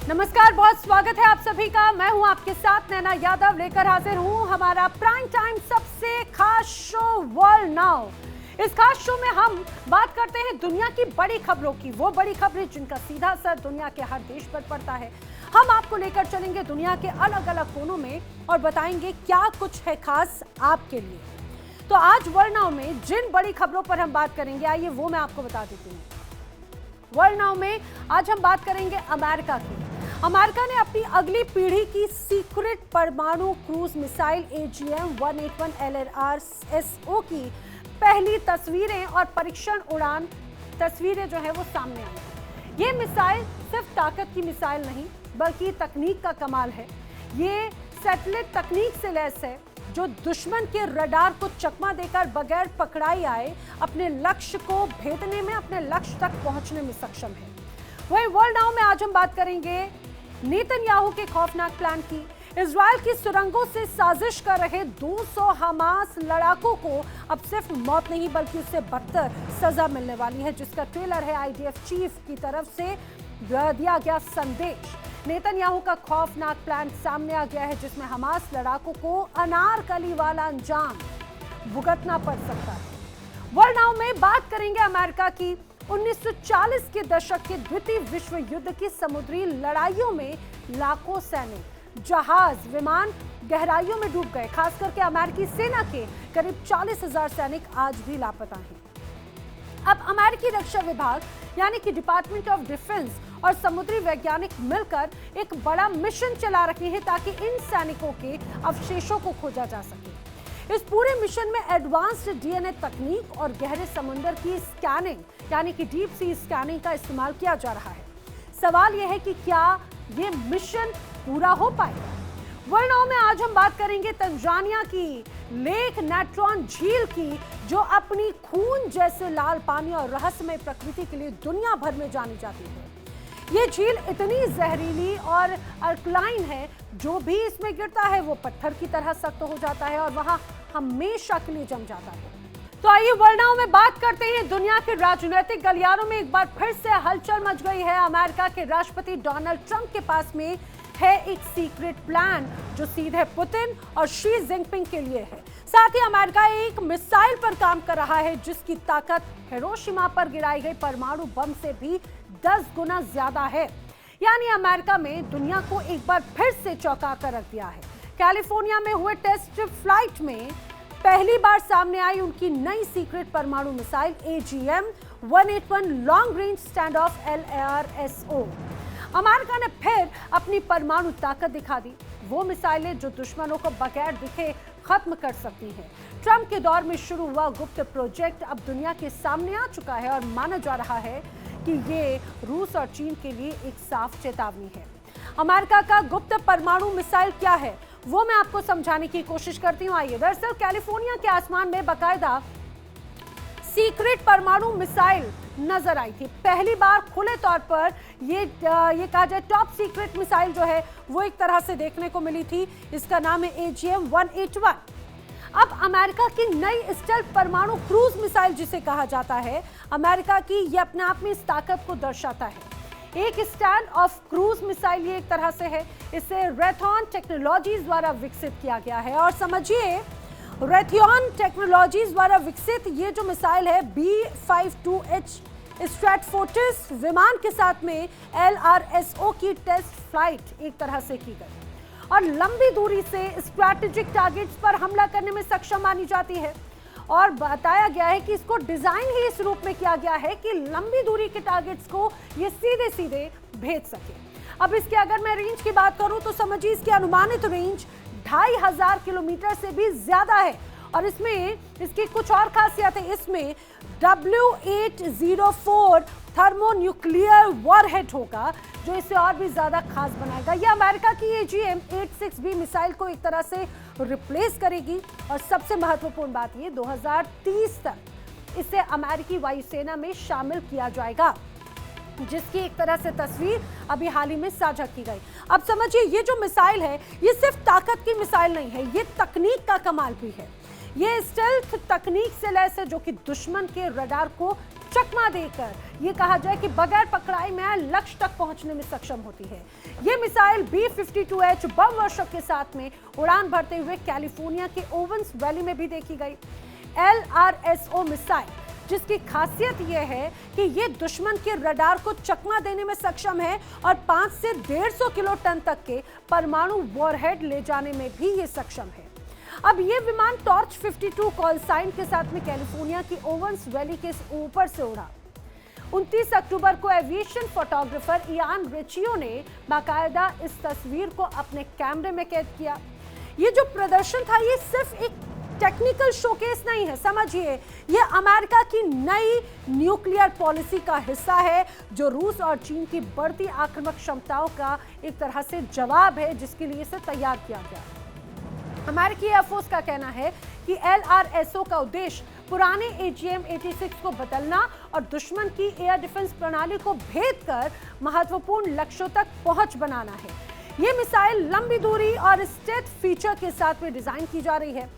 नमस्कार, बहुत स्वागत है आप सभी का। मैं हूं आपके साथ नैना यादव, लेकर हाजिर हूं हमारा प्राइम टाइम सबसे खास शो वर्ल्ड नाउ। इस खास शो में हम बात करते हैं दुनिया की बड़ी खबरों की, वो बड़ी खबरें जिनका सीधा असर दुनिया के हर देश पर पड़ता है। हम आपको लेकर चलेंगे दुनिया के अलग अलग कोनों में और बताएंगे क्या कुछ है खास आपके लिए। तो आज वर्ल्ड नाउ में जिन बड़ी खबरों पर हम बात करेंगे, आइए वो मैं आपको बता देती हूँ। वर्ल्ड नाउ में आज हम बात करेंगे अमेरिका की। अमेरिका ने अपनी अगली पीढ़ी की सीक्रेट परमाणु क्रूज मिसाइल AGM-181 LRSO की पहली तस्वीरें और परीक्षण उड़ान तस्वीरें जो है वो सामने आई। ये मिसाइल सिर्फ ताकत की मिसाइल नहीं बल्कि तकनीक का कमाल है। ये सैटेलाइट तकनीक से लैस है जो दुश्मन के रडार को चकमा देकर बगैर पकड़ाई आए अपने लक्ष्य को भेदने में, अपने लक्ष्य तक पहुंचने में सक्षम है। वहीं वर्ल्ड नाउ में आज हम बात करेंगे नेतन्याहू के खौफनाक प्लान की। इजराइल की सुरंगों से साजिश कर रहे 200 हमास लड़ाकों को अब सिर्फ मौत नहीं बल्कि उससे बदतर सजा मिलने वाली है, जिसका ट्रेलर है IDF चीफ की तरफ से दिया गया संदेश। नेतन्याहू का खौफनाक प्लान सामने आ गया है जिसमें हमास लड़ाकों को अनारकली वाला अंजाम भुगतना पड़ सकता है। वर्ल्ड नाउ में बात करेंगे अमेरिका की। 1940 के दशक के द्वितीय विश्व युद्ध की समुद्री लड़ाइयों में लाखों सैनिक, जहाज, विमान गहराइयों में डूब गए। खास करके अमेरिकी सेना के करीब 40,000 सैनिक आज भी लापता हैं। अब अमेरिकी रक्षा विभाग यानी कि डिपार्टमेंट ऑफ डिफेंस और समुद्री वैज्ञानिक मिलकर एक बड़ा मिशन चला रहे हैं ताकि इन सैनिकों के अवशेषों को खोजा जा सके। इस पूरे मिशन में एडवांस्ड DNA तकनीक और गहरे समुद्र की स्कैनिंग यानी कि डीप सी स्कैनिंग का इस्तेमाल किया जा रहा है। सवाल यह है कि क्या ये मिशन पूरा हो पाएगा। वर्ल्ड नाउ में आज हम बात करेंगे तंजानिया की लेक नेट्रॉन झील की, जो अपनी खून जैसे लाल पानी और रहस्यमय प्रकृति के लिए दुनिया भर में जानी जाती है। ये झील इतनी जहरीली और अल्कलाइन है, जो भी इसमें गिरता है वो पत्थर की तरह सख्त हो जाता है और वहां हमेशा के लिए जम जाता है। तो आइए वर्ल्ड नाउ में बात करते हैं दुनिया के राजनीतिक गलियारों में एक बार फिर से हलचल मच गई है। अमेरिका के राष्ट्रपति डोनाल्ड ट्रंप के पास में है एक सीक्रेट प्लान जो सीधे पुतिन और शी जिनपिंग के लिए है। साथ ही अमेरिका एक मिसाइल पर काम कर रहा है जिसकी ताकत हिरोशिमा पर गिराई गई परमाणु बम से भी 10 गुना ज्यादा है। यानी अमेरिका में दुनिया को एक बार फिर से चौंका कर रख दिया है। कैलिफोर्निया में हुए टेस्ट फ्लाइट में पहली बार सामने आई उनकी नई सीक्रेट परमाणु missile AGM-181 long range stand of LRSO। America ने फिर अपनी परमाणु ताकत दिखा दी। वो मिसाइलें जो दुश्मनों को बगैर दिखे खत्म कर सकती हैं। ट्रंप के दौर में शुरू हुआ गुप्त प्रोजेक्ट अब दुनिया के सामने आ चुका है और माना जा रहा है कि ये रूस और चीन के लिए एक साफ चेतावनी है। अमेरिका का गुप्त परमाणु मिसाइल क्या है वो मैं आपको समझाने की कोशिश करती हूँ। आइए, दरअसल कैलिफोर्निया के आसमान में बाकायदा सीक्रेट परमाणु मिसाइल नजर आई थी। पहली बार खुले तौर पर ये कहा जाए टॉप सीक्रेट मिसाइल जो है वो एक तरह से देखने को मिली थी। इसका नाम है AGM-181। अब अमेरिका की नई स्टेल्थ परमाणु क्रूज मिसाइल जिसे कहा जाता है, अमेरिका की ये अपने आप में इस ताकत को दर्शाता है। एक स्टैंड ऑफ क्रूज मिसाइल ये एक तरह से है। इसे रेथॉन टेक्नोलॉजीज द्वारा विकसित किया गया है और समझिए रेथॉन टेक्नोलॉजीज द्वारा विकसित ये जो मिसाइल है B-52H स्ट्रैटफोर्टिस विमान के साथ में LRSO की टेस्ट फ्लाइट एक तरह से की गई और लंबी दूरी से स्ट्रैटेजिक टारगेट्स पर हमला करने में सक्षम मानी जाती है। और बताया गया है कि इसको डिजाइन ही इस रूप में किया गया है कि लंबी दूरी के टारगेट्स को ये सीधे सीधे भेज सके। अब इसके अगर मैं रेंज की बात करूं तो समझिए इसकी अनुमानित रेंज 2500 किलोमीटर से भी ज्यादा है और इसमें इसकी कुछ और खासियत है। इसमें W804 थर्मोन्यूक्लियर वॉरहेड होगा जो इसे और भी ज्यादा खास बनाएगा। यह अमेरिका की AGM-86B मिसाइल को एक तरह से रिप्लेस करेगी और सबसे महत्वपूर्ण बात ये 2030 तक इसे अमेरिकी वायुसेना में शामिल किया जाएगा, जिसकी एक तरह से तस्वीर अभी हाल ही में साझा की गई। अब समझिए ये जो मिसाइल है ये सिर्फ ताकत की मिसाइल नहीं है, ये तकनीक का कमाल भी है। ये स्टेल्थ तकनीक से लैस है जो कि दुश्मन के रडार को चकमा देकर ये कहा जाए कि बगैर पकड़ाई में लक्ष्य तक पहुंचने में सक्षम होती है। ये मिसाइल B-52H बम वर्षक के साथ में उड़ान भरते हुए कैलिफोर्निया के ओवेंस वैली में भी देखी गई। LRSO मिसाइल जिसकी खासियत यह है कि ये दुश्मन के रडार को चकमा देने में सक्षम है और 5 से 150 किलो टन तक के परमाणु वॉरहेड ले जाने में भी ये सक्षम है। अब ये विमान टॉर्च 52 कॉल साइन के साथ में कैलिफोर्निया की ओवेंस वैली के ऊपर से उड़ा। 29 अक्टूबर को एविएशन फोटोग्राफर इयान रिचियो ने बाकायदा इस तस्वीर को अपने कैमरे में कैद किया। ये जो प्रदर्शन था ये सिर्फ एक टेक्निकल शोकेस नहीं है, समझिए ये अमेरिका की नई न्यूक्लियर पॉलिसी का हिस्सा है जो रूस और चीन की बढ़ती आक्रामक क्षमताओं का एक तरह से जवाब है जिसके लिए इसे तैयार किया गया। अमेरिकी एयरफोर्स का कहना है कि LRSO का उद्देश्य पुराने AGM-86 को बदलना और दुश्मन की एयर डिफेंस प्रणाली को भेद कर महत्वपूर्ण लक्ष्यों तक पहुंच बनाना है। ये मिसाइल लंबी दूरी और स्टेल्थ फीचर के साथ में डिजाइन की जा रही है।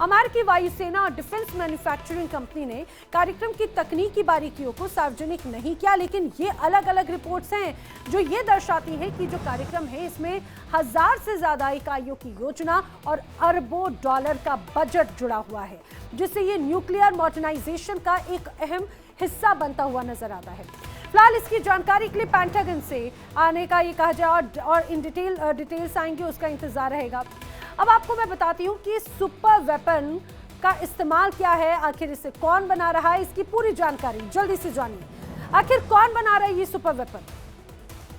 अमेरिकी वायुसेना और डिफेंस मैन्युफैक्चरिंग कंपनी ने कार्यक्रम की तकनीकी बारीकियों को सार्वजनिक नहीं किया, लेकिन ये अलग अलग रिपोर्ट्स हैं जो ये दर्शाती हैं कि जो कार्यक्रम है इसमें 1000 से ज्यादा इकाइयों की योजना और अरबों डॉलर का बजट जुड़ा हुआ है, जिससे ये न्यूक्लियर मॉडर्नाइजेशन का एक अहम हिस्सा बनता हुआ नजर आता है। फिलहाल इसकी जानकारी के लिए पेंटागन से आने का ये कहा जाए और इन डिटेल्स आएंगे, उसका इंतजार रहेगा। अब आपको मैं बताती हूँ कि सुपर वेपन का इस्तेमाल क्या है, आखिर इसे कौन बना रहा है, इसकी पूरी जानकारी जल्दी से जानिए। आखिर कौन बना रहा है ये सुपर वेपन?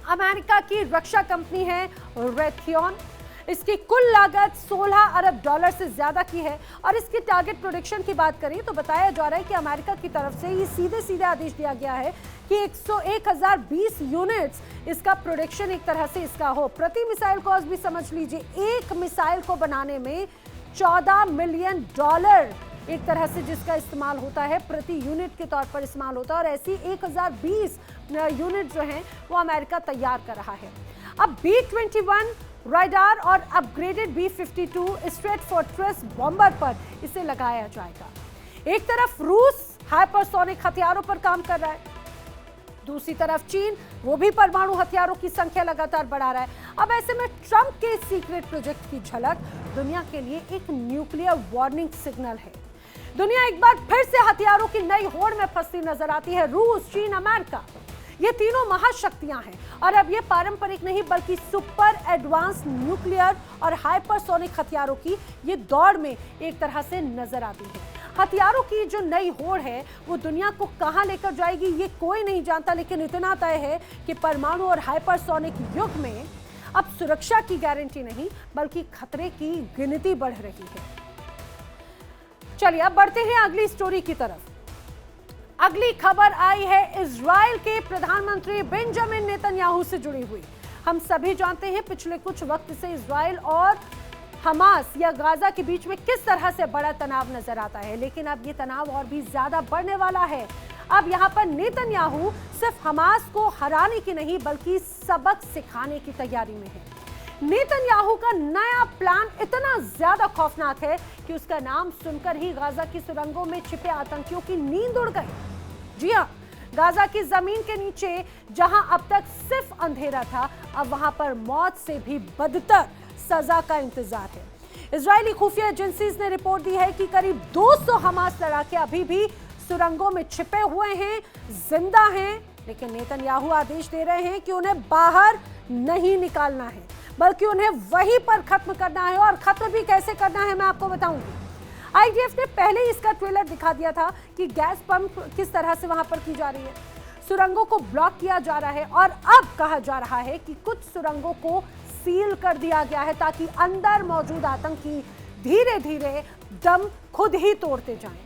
अमेरिका की रक्षा कंपनी है रेथियन। इसकी कुल लागत 16 अरब डॉलर से ज्यादा की है और इसकी टारगेट प्रोडक्शन की बात करें तो बताया जा रहा है कि अमेरिका की तरफ से ये सीधे आदेश दिया गया है कि 1020 यूनिट्स इसका प्रोडक्शन एक तरह से इसका हो। प्रति मिसाइल कॉस्ट भी समझ लीजिए, एक मिसाइल को बनाने में 14 मिलियन डॉलर एक तरह से जिसका इस्तेमाल होता है, प्रति यूनिट के तौर पर इस्तेमाल होता है और ऐसी 1020 यूनिट जो हैं वो अमेरिका तैयार कर रहा है। अब B-21 राडार और upgraded B-52 straight fortress bomber पर इसे लगाया जाएगा। एक तरफ रूस हाइपरसोनिक हथियारों पर काम कर रहा है, दूसरी तरफ चीन वो भी परमाणु हथियारों की संख्या लगातार बढ़ा रहा है। अब ऐसे में ट्रंप के सीक्रेट प्रोजेक्ट की झलक दुनिया के लिए एक न्यूक्लियर वार्निंग सिग्नल है। दुनिया एक बार फिर से हथियारों की नई होड़ में फंसती नजर आती है। रूस, चीन, अमेरिका ये तीनों महाशक्तियां हैं और अब ये पारंपरिक नहीं बल्कि सुपर एडवांस न्यूक्लियर और हाइपरसोनिक हथियारों की ये दौड़ में एक तरह से नजर आती है। हथियारों की जो नई होड़ है वो दुनिया को कहां लेकर जाएगी ये कोई नहीं जानता, लेकिन इतना तय है कि परमाणु और हाइपरसोनिक युग में अब सुरक्षा की गारंटी नहीं बल्कि खतरे की गिनती बढ़ रही है। चलिए अब बढ़ते हैं अगली स्टोरी की तरफ। अगली खबर आई है इजराइल के प्रधानमंत्री बेंजामिन नेतन्याहू से जुड़ी हुई। हम सभी जानते हैं पिछले कुछ वक्त से इजराइल और हमास या गाजा के बीच में किस तरह से बड़ा तनाव नजर आता है, लेकिन अब ये तनाव और भी ज्यादा बढ़ने वाला है। अब यहाँ पर नेतन्याहू सिर्फ हमास को हराने की नहीं बल्कि सबक सिखाने की तैयारी में है। नेतन्याहू का नया प्लान इतना ज्यादा खौफनाक है कि उसका नाम सुनकर ही गाजा की सुरंगों में छिपे आतंकियों की नींद उड़ गई। जी हाँ, गाजा की जमीन के नीचे जहां अब तक सिर्फ अंधेरा था, अब वहां पर मौत से भी बदतर सजा का इंतजार है। इजरायली खुफिया एजेंसीज ने रिपोर्ट दी है कि करीब 200 हमास लड़ाके अभी भी सुरंगों में छिपे हुए हैं, जिंदा हैं, लेकिन नेतन्याहू आदेश दे रहे हैं कि उन्हें बाहर नहीं निकालना है बल्कि उन्हें वहीं पर खत्म करना है। और खत्म भी कैसे करना है मैं आपको बताऊंगी। IDF ने पहले ही इसका ट्रेलर दिखा दिया था कि गैस पंप किस तरह से वहां पर की जा रही है, सुरंगों को ब्लॉक किया जा रहा है और अब कहा जा रहा है कि कुछ सुरंगों को सील कर दिया गया है ताकि अंदर मौजूद आतंकी धीरे धीरे दम खुद ही तोड़ते जाएं।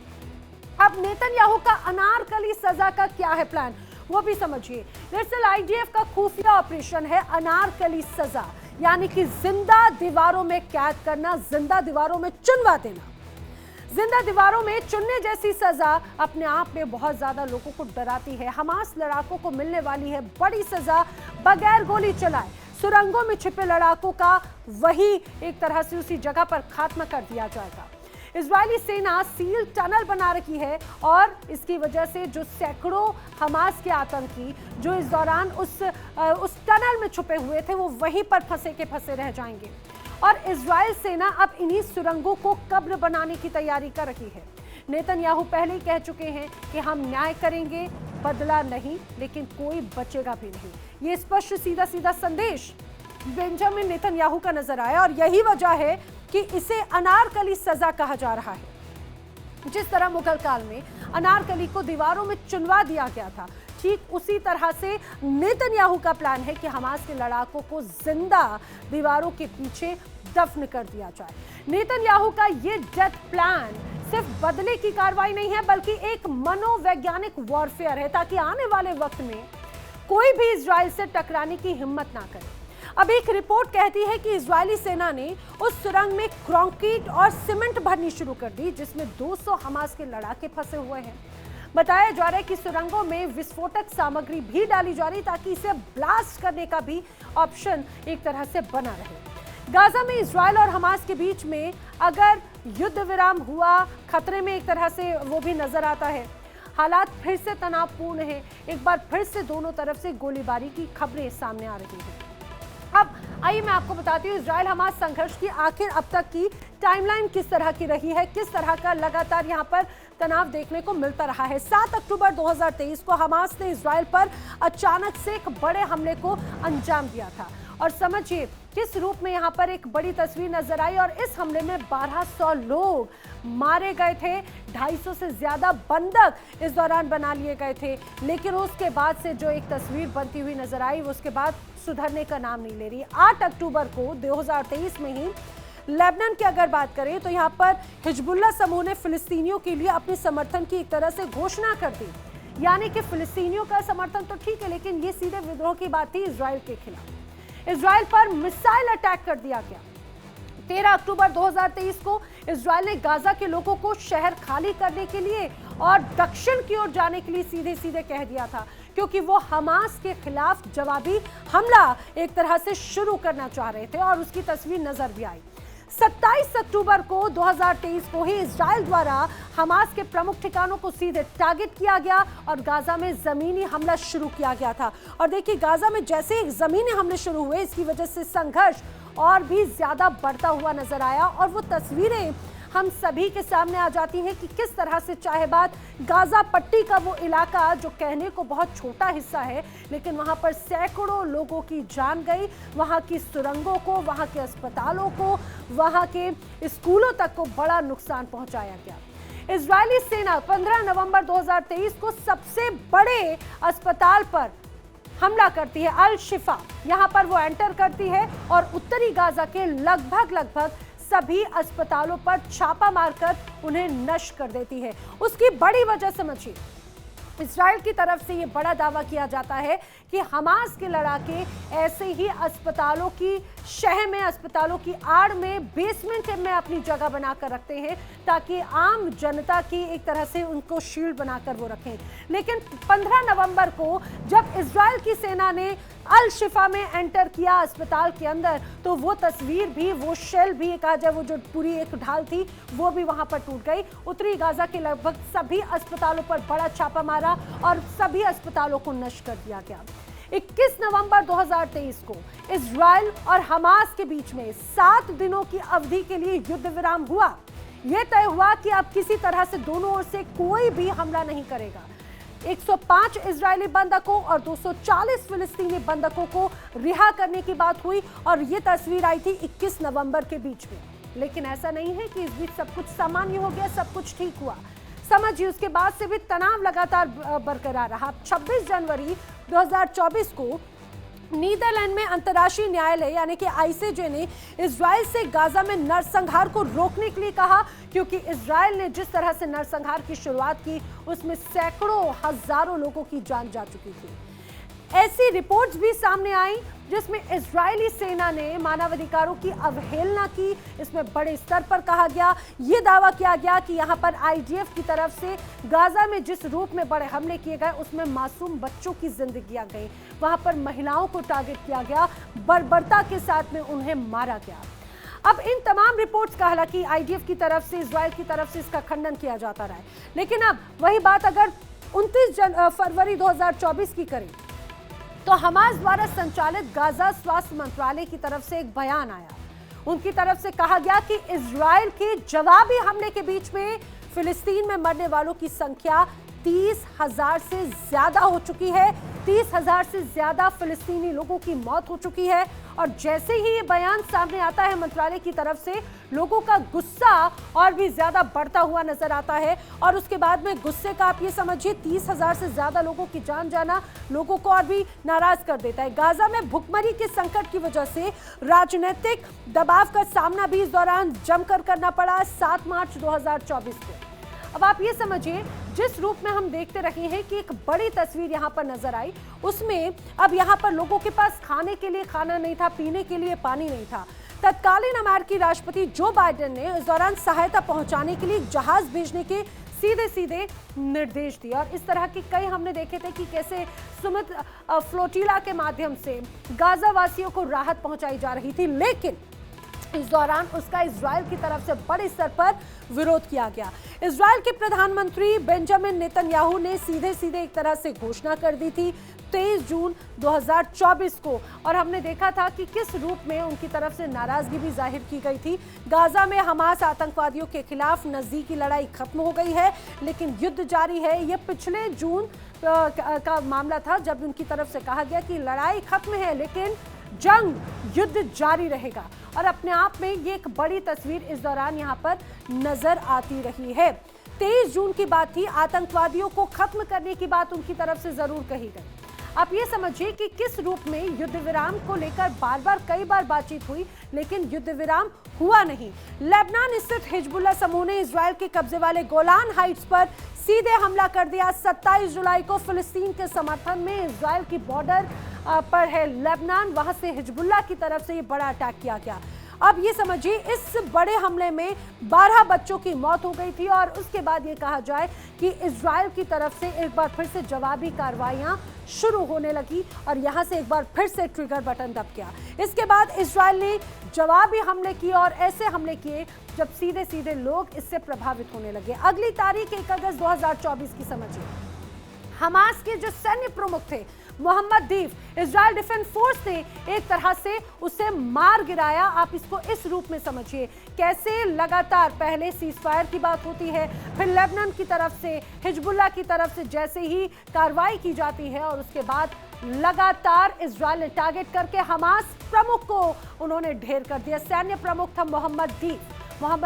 अब नेतन्याहू का अनारकली सजा का क्या है प्लान वो भी समझिए। दरअसल IDF का खुफिया ऑपरेशन है अनारकली सजा, यानी कि जिंदा दीवारों में कैद करना, जिंदा दीवारों में चुनवा देना। जिंदा दीवारों में चुनने जैसी सजा अपने आप में बहुत ज्यादा लोगों को डराती है। हमास लड़ाकों को मिलने वाली है बड़ी सजा, बगैर गोली चलाए सुरंगों में छिपे लड़ाकों का वही एक तरह से उसी जगह पर खात्मा कर दिया जाएगा। इजरायली सेना सील टनल बना रखी है और इसकी वजह से जो सैकड़ों हमास के आतंकी जो इस दौरान उस टनल में छुपे हुए थे वो वहीं पर फंसे के फंसे रह जाएंगे। और इजरायल सेना अब इन्हीं सुरंगों को कब्र बनाने की तैयारी कर रही है। नेतन्याहू पहले ही कह चुके हैं कि हम न्याय करेंगे, बदला नहीं, लेकिन कोई बचेगा भी नहीं। ये स्पष्ट सीधा सीधा संदेश बेंजामिन नेतन्याहू का नजर आया और यही वजह है कि इसे अनारकली सजा कहा जा रहा है। जिस तरह मुगल काल में अनारकली को दीवारों में चुनवा दिया गया था, ठीक उसी तरह से नेतन्याहू का प्लान है कि हमास के लड़ाकों को जिंदा दीवारों के पीछे दफन कर दिया जाए। नेतन्याहू का ये डेथ प्लान सिर्फ बदले की कार्रवाई नहीं है, बल्कि एक मनोवैज्ञानिक वॉरफेयर है, ताकि आने वाले वक्त में कोई भी इजराइल से टकराने की हिम्मत ना करे। अब एक रिपोर्ट कहती है कि इजरायली सेना ने उस सुरंग में कंक्रीट और सीमेंट भरनी शुरू कर दी, जिसमें 200 हमास के लड़ाके फंसे हुए हैं। बताया जा रहा है कि सुरंगों में विस्फोटक सामग्री भी डाली जा रही, ताकि इसे ब्लास्ट करने का भी ऑप्शन एक तरह से बना रहे। गाजा में इजरायल और हमास के बीच में अगर युद्ध विराम हुआ, खतरे में एक तरह से वो भी नजर आता है। हालात फिर से तनावपूर्ण है, एक बार फिर से दोनों तरफ से गोलीबारी की खबरें सामने आ रही हैं। अब आइए मैं आपको बताती हूँ इजरायल हमास संघर्ष की आखिर अब तक की टाइमलाइन किस तरह की रही है, किस तरह का लगातार यहाँ पर तनाव देखने को मिलता रहा है। 7 अक्टूबर 2023 को हमास ने इजरायल पर अचानक से एक बड़े हमले को अंजाम दिया था और समझिए किस रूप में यहाँ पर एक बड़ी तस्वीर नजर आई। और इस हमले में 1200 लोग मारे गए थे, 250 से ज्यादा बंधक इस दौरान बना लिए गए थे। लेकिन उसके बाद से जो एक तस्वीर बनती हुई नजर आई वो उसके बाद सुधरने का नाम नहीं ले रही। 8 अक्टूबर को 2023 में ही लेबनान की अगर बात करें तो यहाँ पर हिजबुल्लाह समूह ने फिलिस्तीनियों के लिए अपने समर्थन की एक तरह से घोषणा कर दी। यानी कि फिलिस्तीनियों का समर्थन तो ठीक है, लेकिन ये सीधे विद्रोह की बात थी इजराइल के खिलाफ। इजराइल पर मिसाइल अटैक कर दिया गया। 13 अक्टूबर 2023 को इजराइल ने गाजा के लोगों को शहर खाली करने के लिए और दक्षिण की ओर जाने के लिए सीधे सीधे कह दिया था, क्योंकि वो हमास के खिलाफ जवाबी हमला एक तरह से शुरू करना चाह रहे थे और उसकी तस्वीर नजर भी आई। 27 अक्टूबर को 2023 को ही इजराइल द्वारा हमास के प्रमुख ठिकानों को सीधे टारगेट किया गया और गाजा में जमीनी हमला शुरू किया गया था। और देखिए गाजा में जैसे ही जमीनी हमले शुरू हुए, इसकी वजह से संघर्ष और भी ज्यादा बढ़ता हुआ नजर आया और वो तस्वीरें हम सभी के सामने आ जाती हैं कि किस तरह से चाहे बात गाजा पट्टी का वो इलाका जो कहने को बहुत छोटा हिस्सा है, लेकिन वहां पर सैकड़ों लोगों की जान गई, वहां की सुरंगों को, वहां के अस्पतालों को, वहां के स्कूलों तक को बड़ा नुकसान पहुंचाया गया। इजरायली सेना 15 नवंबर 2023 को सबसे बड़े अस्पताल पर हमला करती है, अल शिफा। यहां पर वो एंटर करती है और उत्तरी गाजा के लगभग सभी अस्पतालों पर छापा मारकर उन्हें नष्ट कर देती है। उसकी बड़ी वजह समझिए, इजराइल की तरफ से ये बड़ा दावा किया जाता है कि हमास के लड़ाके ऐसे ही अस्पतालों की शह में, अस्पतालों की आड़ में, बेसमेंट में अपनी जगह बनाकर रखते हैं ताकि आम जनता की एक तरह से उनको शील्ड बनाकर वो रखें। लेकिन 15 नवंबर को जब इजराइल की सेना ने अल शिफा में एंटर किया अस्पताल के अंदर, तो वो तस्वीर भी, वो शेल भी कहा जाए, वो जो पूरी एक ढाल थी वो भी वहां पर टूट गई। उत्तरी गाजा के लगभग सभी अस्पतालों पर बड़ा छापा मारा और सभी अस्पतालों को नष्ट कर दिया गया। 21 नवंबर 2023 को इजराइल और हमास के बीच में 7 दिनों की अवधि के लिए युद्ध विराम हुआ। यह तय हुआ कि अब किसी तरह से दोनों ओर से कोई भी हमला नहीं करेगा। 105 इजरायली बंधकों और 240 फिलिस्तीनी बंधकों को रिहा करने की बात हुई और ये तस्वीर आई थी 21 नवंबर के बीच में। लेकिन ऐसा नहीं है कि इस बीच सब कुछ सामान्य हो गया, सब कुछ ठीक हुआ। समझिए उसके बाद से भी तनाव लगातार बरकरार रहा। 26 जनवरी 2024 को नीदरलैंड में अंतर्राष्ट्रीय न्यायालय यानी कि आईसीजे ने इजराइल से गाजा में नरसंहार को रोकने के लिए कहा, क्योंकि इजराइल ने जिस तरह से नरसंहार की शुरुआत की उसमें सैकड़ों हजारों लोगों की जान जा चुकी थी। ऐसी रिपोर्ट्स भी सामने आई जिसमें इजरायली सेना ने मानवाधिकारों की अवहेलना की। इसमें बड़े स्तर पर कहा गया, ये दावा किया गया कि यहाँ पर आईडीएफ की तरफ से गाजा में जिस रूप में बड़े हमले किए गए उसमें मासूम बच्चों की जिंदगियां गई, वहां पर महिलाओं को टारगेट किया गया, बर्बरता के साथ में उन्हें मारा गया। अब इन तमाम रिपोर्ट्स का हालांकि आईडीएफ की तरफ से, इजराइल की तरफ से इसका खंडन किया जाता रहा है, लेकिन अब वही बात अगर 29 फरवरी 2024 की करें तो हमास द्वारा संचालित गाजा स्वास्थ्य मंत्रालय की तरफ से एक बयान आया। उनकी तरफ से कहा गया कि इजराइल के जवाबी हमले के बीच में फिलिस्तीन में मरने वालों की संख्या 30,000 से ज्यादा हो चुकी है। 30,000 से ज्यादा फिलिस्तीनी लोगों की मौत हो चुकी है। और जैसे ही ये बयान सामने आता है मंत्रालय की तरफ से, लोगों का गुस्सा और भी ज्यादा बढ़ता हुआ नजर आता है। और उसके बाद में गुस्से का आप ये समझिए 30,000 से ज्यादा लोगों की जान जाना लोगों को और भी नाराज कर देता है। गाजा में भुखमरी के संकट की वजह से राजनीतिक दबाव का सामना भी इस दौरान जमकर करना पड़ा 7 मार्च 2024 को। अब आप ये समझिए, जिस रूप में हम देखते रहे हैं कि एक बड़ी तस्वीर यहाँ पर नजर आई, उसमें अब यहाँ पर लोगों के पास खाने के लिए खाना नहीं था, पीने के लिए पानी नहीं था। तत्कालीन अमेरिकी राष्ट्रपति जो बाइडेन ने इस दौरान सहायता पहुंचाने के लिए जहाज भेजने के सीधे सीधे निर्देश दिए। और इस तरह के कई हमने देखे थे कि कैसे सुमित फ्लोटिला के माध्यम से गाजा वासियों को राहत पहुंचाई जा रही थी, लेकिन इस दौरान उसका इजराइल की तरफ से बड़े स्तर पर विरोध किया गया। इजराइल के प्रधानमंत्री बेंजामिन नेतन्याहू ने सीधे सीधे एक तरह से घोषणा कर दी थी 23 जून 2024 को, और हमने देखा था कि किस रूप में उनकी तरफ से नाराजगी भी जाहिर की गई थी। गाजा में हमास आतंकवादियों के खिलाफ नजदीकी लड़ाई खत्म हो गई है, लेकिन युद्ध जारी है। यह पिछले जून का मामला था जब उनकी तरफ से कहा गया कि लड़ाई खत्म है लेकिन जंग, युद्ध जारी रहेगा। और अपने आप में ये एक बड़ी तस्वीर इस दौरान यहाँ पर नजर आती रही है। 23 जून की बात थी, आतंकवादियों को खत्म करने की बात उनकी तरफ से जरूर कही गई। आप ये समझिए कि किस रूप में युद्ध विराम को लेकर कई बार बातचीत हुई, लेकिन युद्ध विराम हुआ नहीं। लेबनान स्थित हिजबुल्लाह समूह ने इजराइल के कब्जे वाले गोलान हाइट्स पर सीधे हमला कर दिया। 27 जुलाई को फिलिस्तीन के समर्थन में इजराइल की बॉर्डर पर है लेबनान, वहां से हिजबुल्लाह की तरफ से ये बड़ा अटैक किया गया। अब ये समझिए, इस बड़े हमले में 12 बच्चों की मौत हो गई थी। और उसके बाद ये कहा जाए कि इजराइल की तरफ से एक बार फिर से जवाबी कार्रवाइयां शुरू होने लगी और यहां से एक बार फिर से ट्रिगर बटन दब गया। इसके बाद इजराइल ने जवाबी हमले किए और ऐसे हमले किए जब सीधे सीधे लोग इससे प्रभावित होने लगे। अगली तारीख 1 अगस्त 2024 की समझिए, हमास के जो सैन्य प्रमुख थे मोहम्मद दीफ, इजराइल डिफेंस फोर्स ने एक तरह से उसे मार गिराया। आप इसको इस रूप में समझिए, कैसे लगातार पहले सीजफायर की बात होती है, फिर लेबनान की तरफ से, हिजबुल्लाह की तरफ से जैसे ही कार्रवाई की जाती है, और उसके बाद लगातार इजराइल ने टारगेट करके हमास प्रमुख को उन्होंने ढेर कर दिया। सैन्य प्रमुख था मोहम्मद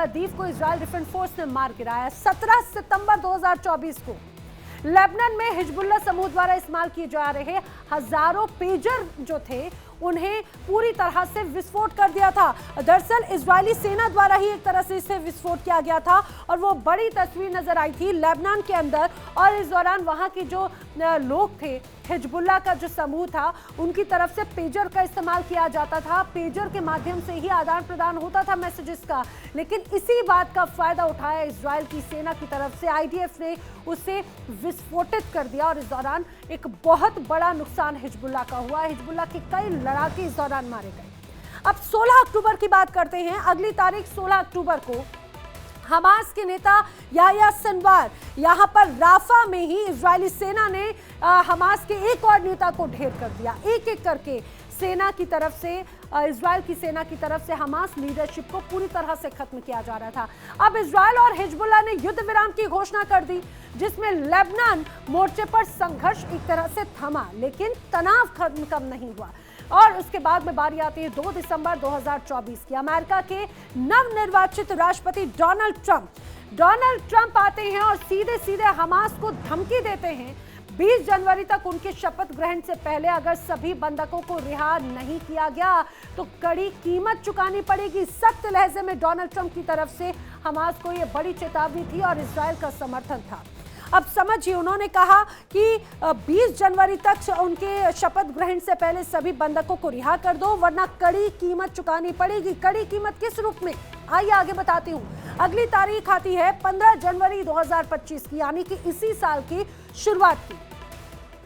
दीफ को इजराइल डिफेंस फोर्स ने मार गिराया। 17 सितंबर 2024 को लेबनान में हिजबुल्लाह समूह द्वारा इस्तेमाल किए जा रहे हजारों पेजर जो थे उन्हें पूरी तरह से विस्फोट कर दिया था। दरअसल इजरायली सेना द्वारा ही एक तरह से इसे विस्फोट किया गया था और वो बड़ी तस्वीर नजर आई थी लेबनान के अंदर। और इस दौरान वहां के जो लोग थे, हिजबुल्लाह का जो समूह था, उनकी तरफ से पेजर का इस्तेमाल किया जाता था। पेजर के माध्यम से ही आदान प्रदान होता था मैसेजेस का, लेकिन इसी बात का फायदा उठाया इजराइल की सेना की तरफ से। आईडीएफ ने उसे विस्फोटित कर दिया और इस दौरान एक बहुत बड़ा नुकसान हिजबुल्लाह का हुआ। हिजबुल्लाह के कई लड़ाके इस दौरान मारे गए। अब 16 अक्टूबर की बात करते हैं। अगली तारीख 16 अक्टूबर को हमास के नेता याह्या सिनवार, यहां पर राफा में ही इजरायली सेना ने हमास के एक और नेता को ढेर कर दिया। एक एक करके सेना की तरफ से, इजराइल की सेना की तरफ से हमास लीडरशिप को पूरी तरह से खत्म किया जा रहा था। अब इजराइल और हिजबुल्लाह ने युद्ध विराम की घोषणा कर दी, जिसमें लेबनान मोर्चे पर संघर्ष एक तरह से थमा, लेकिन तनाव कम नहीं हुआ। और उसके बाद में बारी आती है 2 दिसंबर 2024 की। अमेरिका के नवनिर्वाचित राष्ट्रपति डोनाल्ड ट्रंप आते हैं और सीधे सीधे हमास को धमकी देते हैं 20 जनवरी तक उनके शपथ ग्रहण से पहले अगर सभी बंधकों को रिहा नहीं किया गया तो कड़ी कीमत चुकानी पड़ेगी। सख्त लहजे में डोनाल्ड ट्रंप की तरफ से हमास को यह बड़ी चेतावनी थी और इजराइल का समर्थन था। अब समझिए, उन्होंने कहा कि 20 जनवरी तक उनके शपथ ग्रहण से पहले सभी बंधकों को रिहा कर दो, वरना कड़ी कीमत चुकानी पड़ेगी। कड़ी कीमत किस रूप में, आइए आगे बताती हूँ। अगली तारीख आती है 15 जनवरी 2025 की, यानी कि इसी साल की शुरुआत की।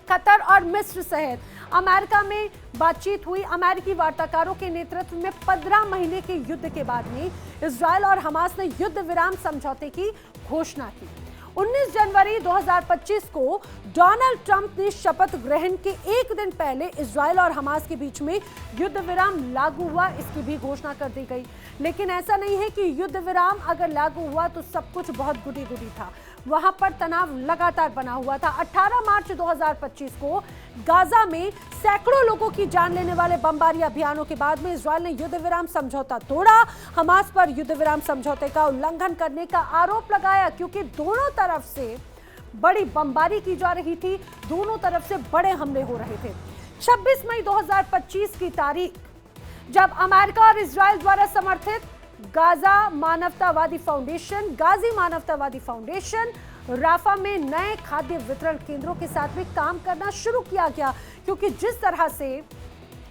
कतर और मिस्र सहित अमेरिका में बातचीत हुई। अमेरिकी वार्ताकारों के नेतृत्व में 15 महीने के युद्ध के बाद में इजरायल और हमास ने युद्ध विराम समझौते की घोषणा की। 19 जनवरी 2025 को डोनाल्ड ट्रंप ने शपथ ग्रहण के एक दिन पहले इजरायल और हमास के बीच में युद्ध विराम लागू हुआ, इसकी भी घोषणा कर दी गई। लेकिन ऐसा नहीं है कि युद्ध विराम अगर लागू हुआ तो सब कुछ बहुत गुडी गुडी था। वहां पर तनाव लगातार बना हुआ था। 18 मार्च 2025 को गाजा में सैकड़ों लोगों की जान लेने वाले बमबारी अभियानों के बाद में इजरायल ने युद्ध विराम समझौता तोड़ा। हमास पर युद्ध विराम समझौते का उल्लंघन करने का आरोप लगाया, क्योंकि दोनों तरफ से बड़ी बमबारी की जा रही थी, दोनों तरफ से बड़े हमले हो रहे थे। 26 मई 2025 की तारीख जब अमेरिका और इजरायल द्वारा समर्थित गाजी मानवतावादी फाउंडेशन राफा में नए खाद्य वितरण केंद्रों के साथ में काम करना शुरू किया गया, क्योंकि जिस तरह से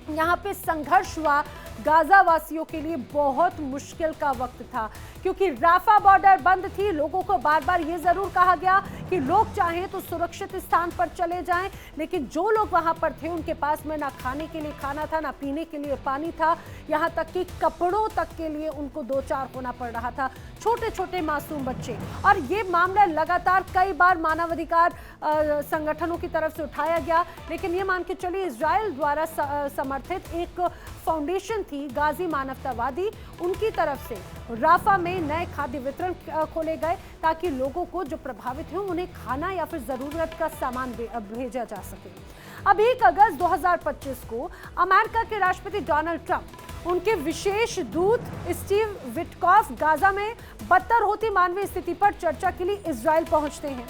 यहाँ पे संघर्ष हुआ, गाजा वासियों के लिए बहुत मुश्किल का वक्त था, क्योंकि राफा बॉर्डर बंद थी। लोगों को बार बार ये जरूर कहा गया कि लोग चाहें तो सुरक्षित स्थान पर चले जाएं, लेकिन जो लोग वहां पर थे उनके पास में ना खाने के लिए खाना था, ना पीने के लिए पानी था, यहाँ तक कि कपड़ों तक के लिए उनको दो चार होना पड़ रहा था, छोटे छोटे मासूम बच्चे। और ये मामला लगातार कई बार मानवाधिकार संगठनों की तरफ से उठाया गया, लेकिन ये मान के चलिए इजरायल द्वारा समर्थित एक फाउंडेशन थी गाजी मानवतावादी, उनकी तरफ से राफा में नए खाद्य वितरण खोले गए ताकि लोगों को जो प्रभावित हैं उन्हें खाना या फिर जरूरत का सामान भेजा जा सके। अब 1 अगस्त 2025 को अमेरिका के राष्ट्रपति डोनाल्ड ट्रंप, उनके विशेष दूत स्टीव विटकॉफ गाजा में बदतर होती मानवीय स्थिति पर चर्चा के लिए इजरायल पहुंचते हैं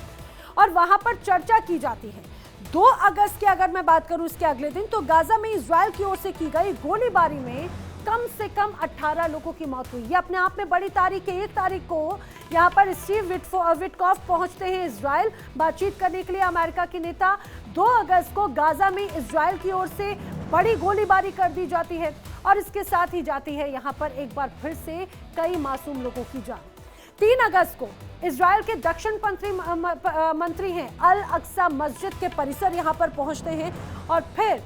और वहां पर चर्चा की जाती है। 2 अगस्त की अगर मैं बात करूं, इसके अगले दिन तो गाजा में इजरायल की ओर से की गई गोलीबारी में कम से कम 18 लोगों की मौत हुई। ये अपने आप में बड़ी तारीख है। 1 तारीख को यहाँ पर स्टीव विटकॉफ पहुंचते हैं इजरायल बातचीत करने के लिए, अमेरिका के नेता। 2 अगस्त को गाजा में इजरायल की ओर से बड़ी गोलीबारी कर दी जाती है और इसके साथ ही जाती है यहाँ पर एक बार फिर से कई मासूम लोगों की जान। 3 अगस्त को इजरायल के दक्षिणपंथी मंत्री हैं अल अक्सा मस्जिद के परिसर यहाँ पर पहुंचते हैं और फिर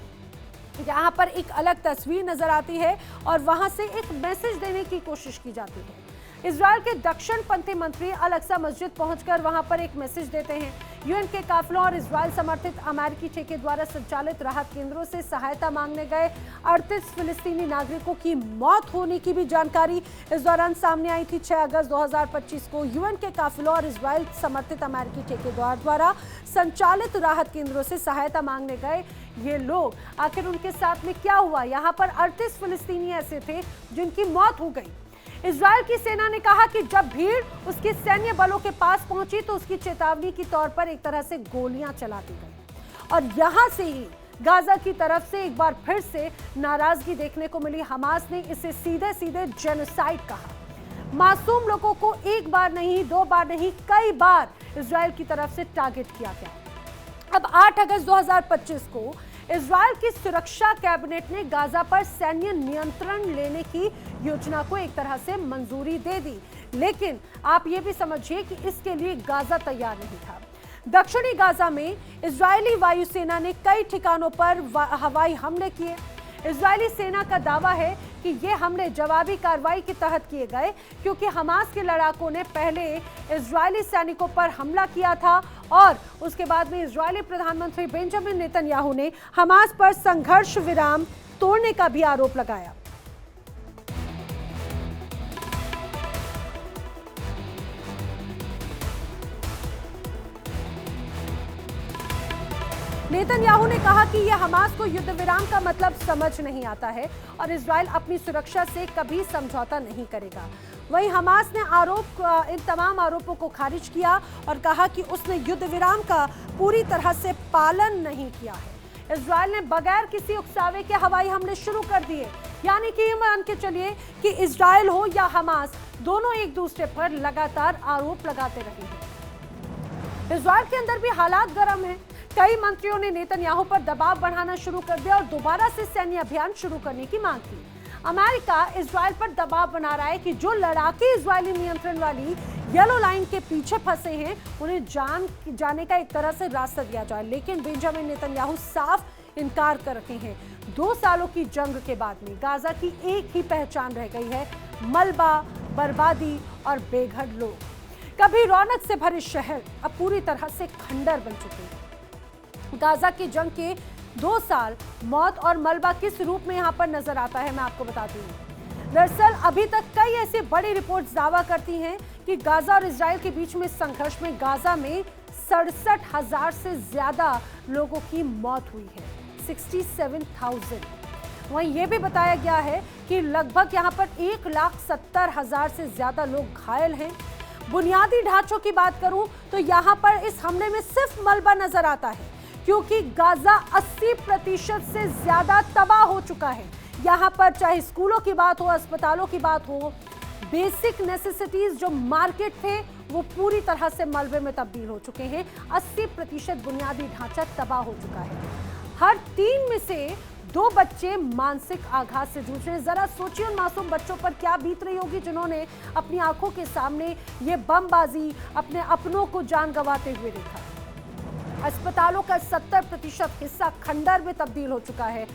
यहाँ पर एक अलग तस्वीर नजर आती है और वहां से एक मैसेज देने की कोशिश की जाती है। इजरायल के दक्षिणपंथी मंत्री अल अक्सा मस्जिद पहुंचकर वहां पर एक मैसेज देते हैं। यूएन के काफिलों और इजरायल समर्थित अमेरिकी ठेके द्वारा संचालित राहत केंद्रों से सहायता मांगने गए 38 फिलिस्तीनी नागरिकों की मौत होने की भी जानकारी इस दौरान सामने आई थी। 6 अगस्त 2025 को यूएन के काफिलों और इजरायल समर्थित अमेरिकी ठेकेदार द्वारा संचालित राहत केंद्रों से सहायता मांगने गए ये लोग, आखिर उनके साथ में क्या हुआ? यहाँ पर 38 फिलिस्तीनी ऐसे थे जिनकी मौत हो गई। इजरायल की सेना ने कहा कि जब भीड़ उसके सैन्य बलों के पास पहुंची तो उसकी चेतावनी के तौर पर एक तरह से गोलियां चला दी गई और यहां से ही गाजा की तरफ से एक बार फिर से नाराजगी देखने को मिली। हमास ने इसे सीधे सीधे जेनोसाइड कहा। मासूम लोगों को एक बार नहीं, 2 बार नहीं, कई बार इजरायल की तरफ से टारगेट किया गया। अब 8 अगस्त 2025 को इजरायल की सुरक्षा कैबिनेट ने गाजा पर सैन्य नियंत्रण लेने की योजना को एक तरह से मंजूरी दे दी, लेकिन आप ये भी समझिए कि इसके लिए गाजा तैयार नहीं था। दक्षिणी गाजा में इजरायली वायुसेना ने कई ठिकानों पर हवाई हमले किए। इजरायली सेना का दावा है कि ये हमले जवाबी कार्रवाई के तहत किए गए, क्योंकि हमास के लड़ाकों ने पहले इजरायली सैनिकों पर हमला किया था और उसके बाद में इजरायली प्रधानमंत्री बेंजामिन नेतन्याहू ने हमास पर संघर्ष विराम तोड़ने का भी आरोप लगाया। नेतन्याहू ने कहा कि यह हमास को युद्ध विराम का मतलब समझ नहीं आता है और इजरायल अपनी सुरक्षा से कभी समझौता नहीं करेगा। वहीं हमास ने इन तमाम आरोपों को खारिज किया और कहा कि उसने युद्ध विराम का पूरी तरह से पालन नहीं किया है। इजरायल ने बगैर किसी उकसावे के हवाई हमले शुरू कर दिए, यानी कि मान के चलिए कि इजरायल हो या हमास, दोनों एक दूसरे पर लगातार आरोप लगाते रहे हैं। इजरायल के अंदर भी हालात गर्म हैं। कई मंत्रियों ने नेतन्याहू पर दबाव बढ़ाना शुरू कर दिया और दोबारा से सैन्य अभियान शुरू करने की मांग की। अमेरिका इजरायल पर दबाव बना रहा है कि जो लड़ाके इजरायली नियंत्रण वाली येलो लाइन के पीछे फंसे हैं उन्हें जाने का एक तरह से रास्ता दिया जाए, लेकिन बेंजामिन नेतन्याहू साफ इनकार कर रहे हैं। 2 सालों की जंग के बाद में गाजा की एक ही पहचान रह गई है, मलबा, बर्बादी और बेघर लोग। कभी रौनक से भरे शहर अब पूरी तरह से खंडर बन चुके हैं। गाजा की जंग के 2 साल मौत और मलबा किस रूप में यहाँ पर नजर आता है, मैं आपको बताती हूँ। दरअसल अभी तक कई ऐसी बड़ी रिपोर्ट्स दावा करती हैं कि गाजा और इजराइल के बीच में संघर्ष में गाजा में 67,000 से ज्यादा लोगों की मौत हुई है, 67,000। वहीं यह भी बताया गया है कि लगभग यहाँ पर 1,70,000 से ज्यादा लोग घायल हैं। बुनियादी ढांचों की बात करूं तो यहाँ पर इस हमले में सिर्फ मलबा नजर आता है, क्योंकि गाजा 80% से ज्यादा तबाह हो चुका है। यहाँ पर चाहे स्कूलों की बात हो, अस्पतालों की बात हो, बेसिक नेसेसिटीज जो मार्केट थे वो पूरी तरह से मलबे में तब्दील हो चुके हैं। 80% बुनियादी ढांचा तबाह हो चुका है। हर 3 में से 2 बच्चे मानसिक आघात से जूझ रहे हैं। जरा सोचिए उन मासूम बच्चों पर क्या बीत रही होगी जिन्होंने अपनी आंखों के सामने ये बमबाजी, अपने अपनों को जान गंवाते हुए देखा। अस्पतालों का 70% हिस्सा खंडर में तब्दील हो चुका है।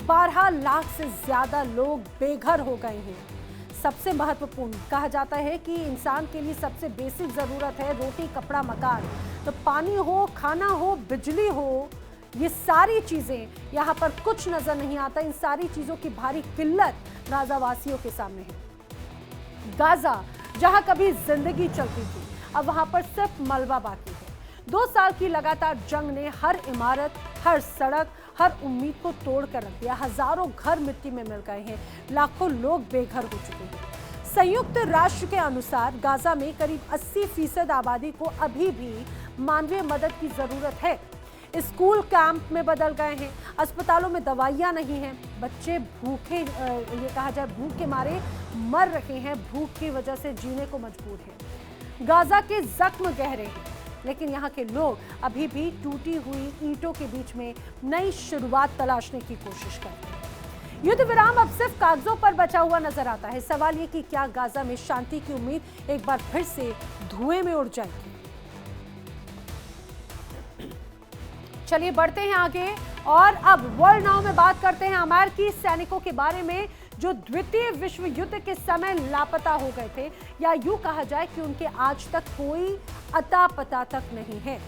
12 लाख से ज्यादा लोग बेघर हो गए हैं। सबसे महत्वपूर्ण कहा जाता है कि इंसान के लिए सबसे बेसिक जरूरत है रोटी, कपड़ा, मकान। तो पानी हो, खाना हो, बिजली हो, ये सारी चीजें यहाँ पर कुछ नजर नहीं आता। इन सारी चीजों की भारी किल्लत गाजा वासियों के सामने है। गाजा जहां कभी जिंदगी चलती थी, अब वहां पर सिर्फ मलबा बाकी है। 2 साल की लगातार जंग ने हर इमारत, हर सड़क, हर उम्मीद को तोड़ कर रख दिया। हजारों घर मिट्टी में मिल गए हैं, लाखों लोग बेघर हो चुके हैं। संयुक्त राष्ट्र के अनुसार गाजा में करीब 80% आबादी को अभी भी मानवीय मदद की जरूरत है। स्कूल कैंप में बदल गए हैं, अस्पतालों में दवाइयां नहीं हैं, बच्चे भूखे, ये कहा जाए भूख के मारे मर रहे हैं, भूख की वजह से जीने को मजबूर हैं। गाजा के जख्म गहरे हैं, लेकिन यहाँ के लोग अभी भी टूटी हुई ईंटों के बीच में नई शुरुआत तलाशने की कोशिश करते हैं। युद्ध विराम अब सिर्फ कागजों पर बचा हुआ नजर आता है। सवाल ये कि क्या गाजा में शांति की उम्मीद एक बार फिर से धुएं में उड़ जाएगी। चलिए बढ़ते हैं आगे और अब वर्ल्ड नाउ में बात करते हैं अमेरिकी सैनिकों के बारे में जो द्वितीय विश्व युद्ध के समय लापता हो गए थे, या यूं कहा जाए कि उनके आज तक कोई अता पता तक नहीं है।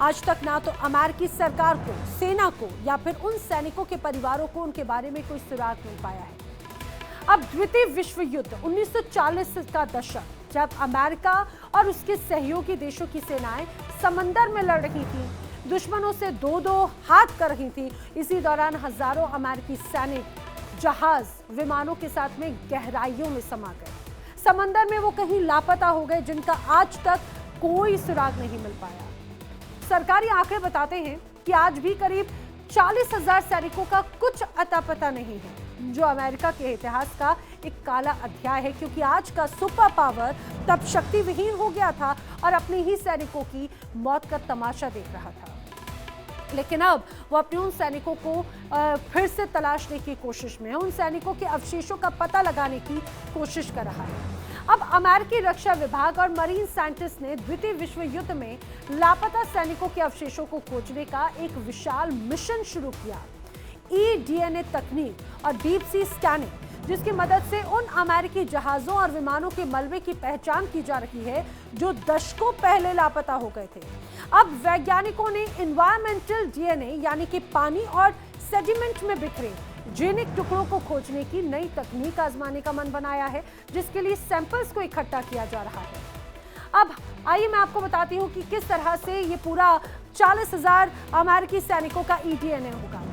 आज तक ना तो अमेरिकी सरकार को, सेना को या फिर उन सैनिकों के परिवारों को उनके बारे में कोई सुराग मिल पाया है। अब द्वितीय विश्व युद्ध 1940 का दशक, जब अमेरिका और उसके सहयोगी देशों की सेनाएं समंदर में लड़ रही थी, दुश्मनों से 2-2 हाथ कर रही थी। इसी दौरान हजारों अमेरिकी सैनिक जहाज, विमानों के साथ में गहराइयों में समा गए। समंदर में वो कहीं लापता हो गए, जिनका आज तक कोई सुराग नहीं मिल पाया। सरकारी आंकड़े बताते हैं कि आज भी करीब 40,000 सैनिकों का कुछ अता पता नहीं है, जो अमेरिका के इतिहास का एक काला अध्याय है, क्योंकि आज का सुपर पावर तब शक्ति विहीन हो गया था और अपने ही सैनिकों की मौत का तमाशा देख रहा था। लेकिन अब वो अपने उन सैनिकों को फिर से तलाशने की कोशिश में है, उन सैनिकों के अवशेषों का पता लगाने की कोशिश कर रहा है। अब अमेरिकी रक्षा विभाग और मरीन साइंटिस्ट ने द्वितीय विश्व युद्ध में लापता सैनिकों के अवशेषों को खोजने का एक विशाल मिशन शुरू किया। ईडीएनए तकनीक और डीप सी स्कैनिंग, जिसकी मदद से उन अमेरिकी जहाजों और विमानों के मलबे की पहचान की जा रही है जो दशकों पहले लापता हो गए थे। अब वैज्ञानिकों ने एनवायरमेंटल डीएनए यानी कि पानी और सेडिमेंट में बिखरे जेनिक टुकड़ों को खोजने की नई तकनीक आजमाने का मन बनाया है, जिसके लिए सैंपल्स को इकट्ठा किया जा रहा है। अब आइए मैं आपको बताती हूँ कि किस तरह से ये पूरा 40,000 अमेरिकी सैनिकों का ईडीएनए होगा।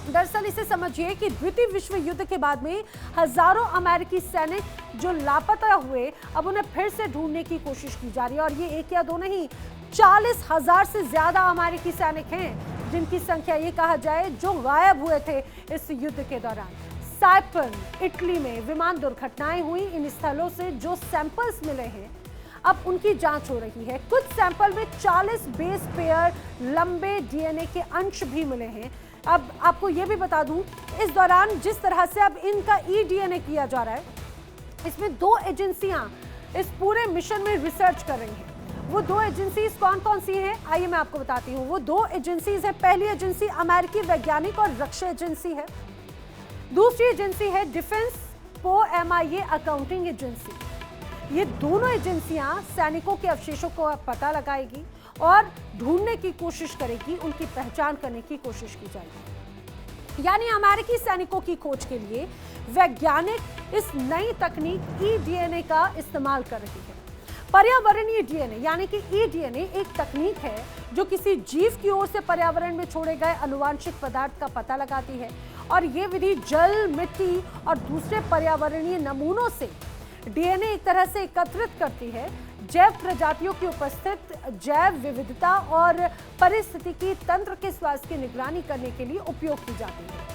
दरअसल इसे समझिए कि द्वितीय विश्व युद्ध के बाद में हजारों अमेरिकी सैनिक जो लापता हुए, अब उन्हें फिर से ढूंढने की कोशिश की जा रही है। और ये 1 या 2 नहीं, 40,000 से ज्यादा अमेरिकी सैनिक हैं, जिनकी संख्या ये कहा जाए जो गायब हुए थे इस युद्ध के दौरान। साइपन, इटली में विमान दुर्घटनाएं हुई। इन स्थलों से जो सैंपल्स मिले हैं, अब उनकी जांच हो रही है। कुछ सैंपल में 40 बेस पेयर लंबे डीएनए के अंश भी मिले हैं। अब आपको यह भी बता दूं, इस दौरान जिस तरह से अब इनका ईडीएनए किया जा रहा है, इसमें 2 एजेंसियां इस पूरे मिशन में रिसर्च कर रही हैं। वो दो एजेंसीज कौन कौन सी हैं, आइए मैं आपको बताती हूँ। वो दो एजेंसीज हैं। पहली एजेंसी अमेरिकी वैज्ञानिक और रक्षा एजेंसी है। दूसरी एजेंसी है डिफेंस MIA अकाउंटिंग एजेंसी। ये दोनों एजेंसियां सैनिकों के अवशेषों को पता लगाएगी और ढूंढने की कोशिश करेगी, उनकी पहचान करने की कोशिश की जाएगी। यानी अमेरिकी सैनिकों की खोज के लिए वैज्ञानिक इस नई तकनीक eDNA का इस्तेमाल कर रही है। पर्यावरणीय डीएनए यानी कि eDNA एक तकनीक है जो किसी जीव की ओर से पर्यावरण में छोड़े गए अनुवांशिक पदार्थ का पता लगाती है, और ये विधि जल, मिट्टी और दूसरे पर्यावरणीय नमूनों से डीएनए एक तरह से एकत्रित करती है। जैव प्रजातियों की उपस्थित जैव विविधता और पारिस्थितिकी तंत्र के स्वास्थ्य की निगरानी करने के लिए उपयोग की जाती है,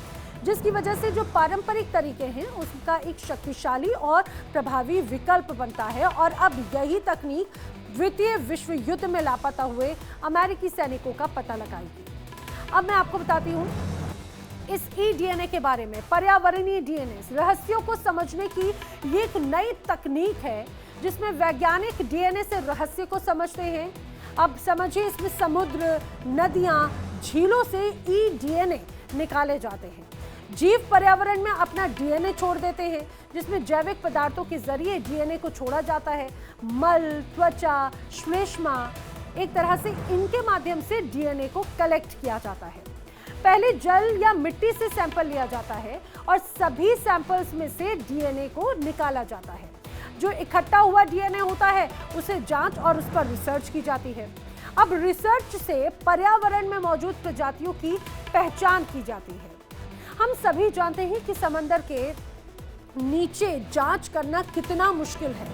जिसकी वजह से जो पारंपरिक तरीके हैं उसका एक शक्तिशाली और प्रभावी विकल्प बनता है। और अब यही तकनीक द्वितीय विश्व युद्ध में लापता हुए अमेरिकी सैनिकों का पता लगाएगी। अब मैं आपको बताती हूँ इस eDNA के बारे में। पर्यावरणीय डीएनए रहस्यों को समझने की ये एक नई तकनीक है जिसमें वैज्ञानिक डीएनए से रहस्य को समझते हैं। अब समझिए, इसमें समुद्र, नदियां, झीलों से eDNA निकाले जाते हैं। जीव पर्यावरण में अपना डीएनए छोड़ देते हैं, जिसमें जैविक पदार्थों के जरिए डीएनए को छोड़ा जाता है। मल, त्वचा, श्लेष्मा, एक तरह से इनके माध्यम से डीएनए को कलेक्ट किया जाता है। पहले जल या मिट्टी से सैंपल लिया जाता है और सभी सैंपल्स में से डीएनए को निकाला जाता है। जो इकट्ठा हुआ डीएनए होता है उसे जांच और उस पर रिसर्च की जाती है। अब रिसर्च से पर्यावरण में मौजूद प्रजातियों की पहचान की जाती है। हम सभी जानते हैं कि समंदर के नीचे जांच करना कितना मुश्किल है,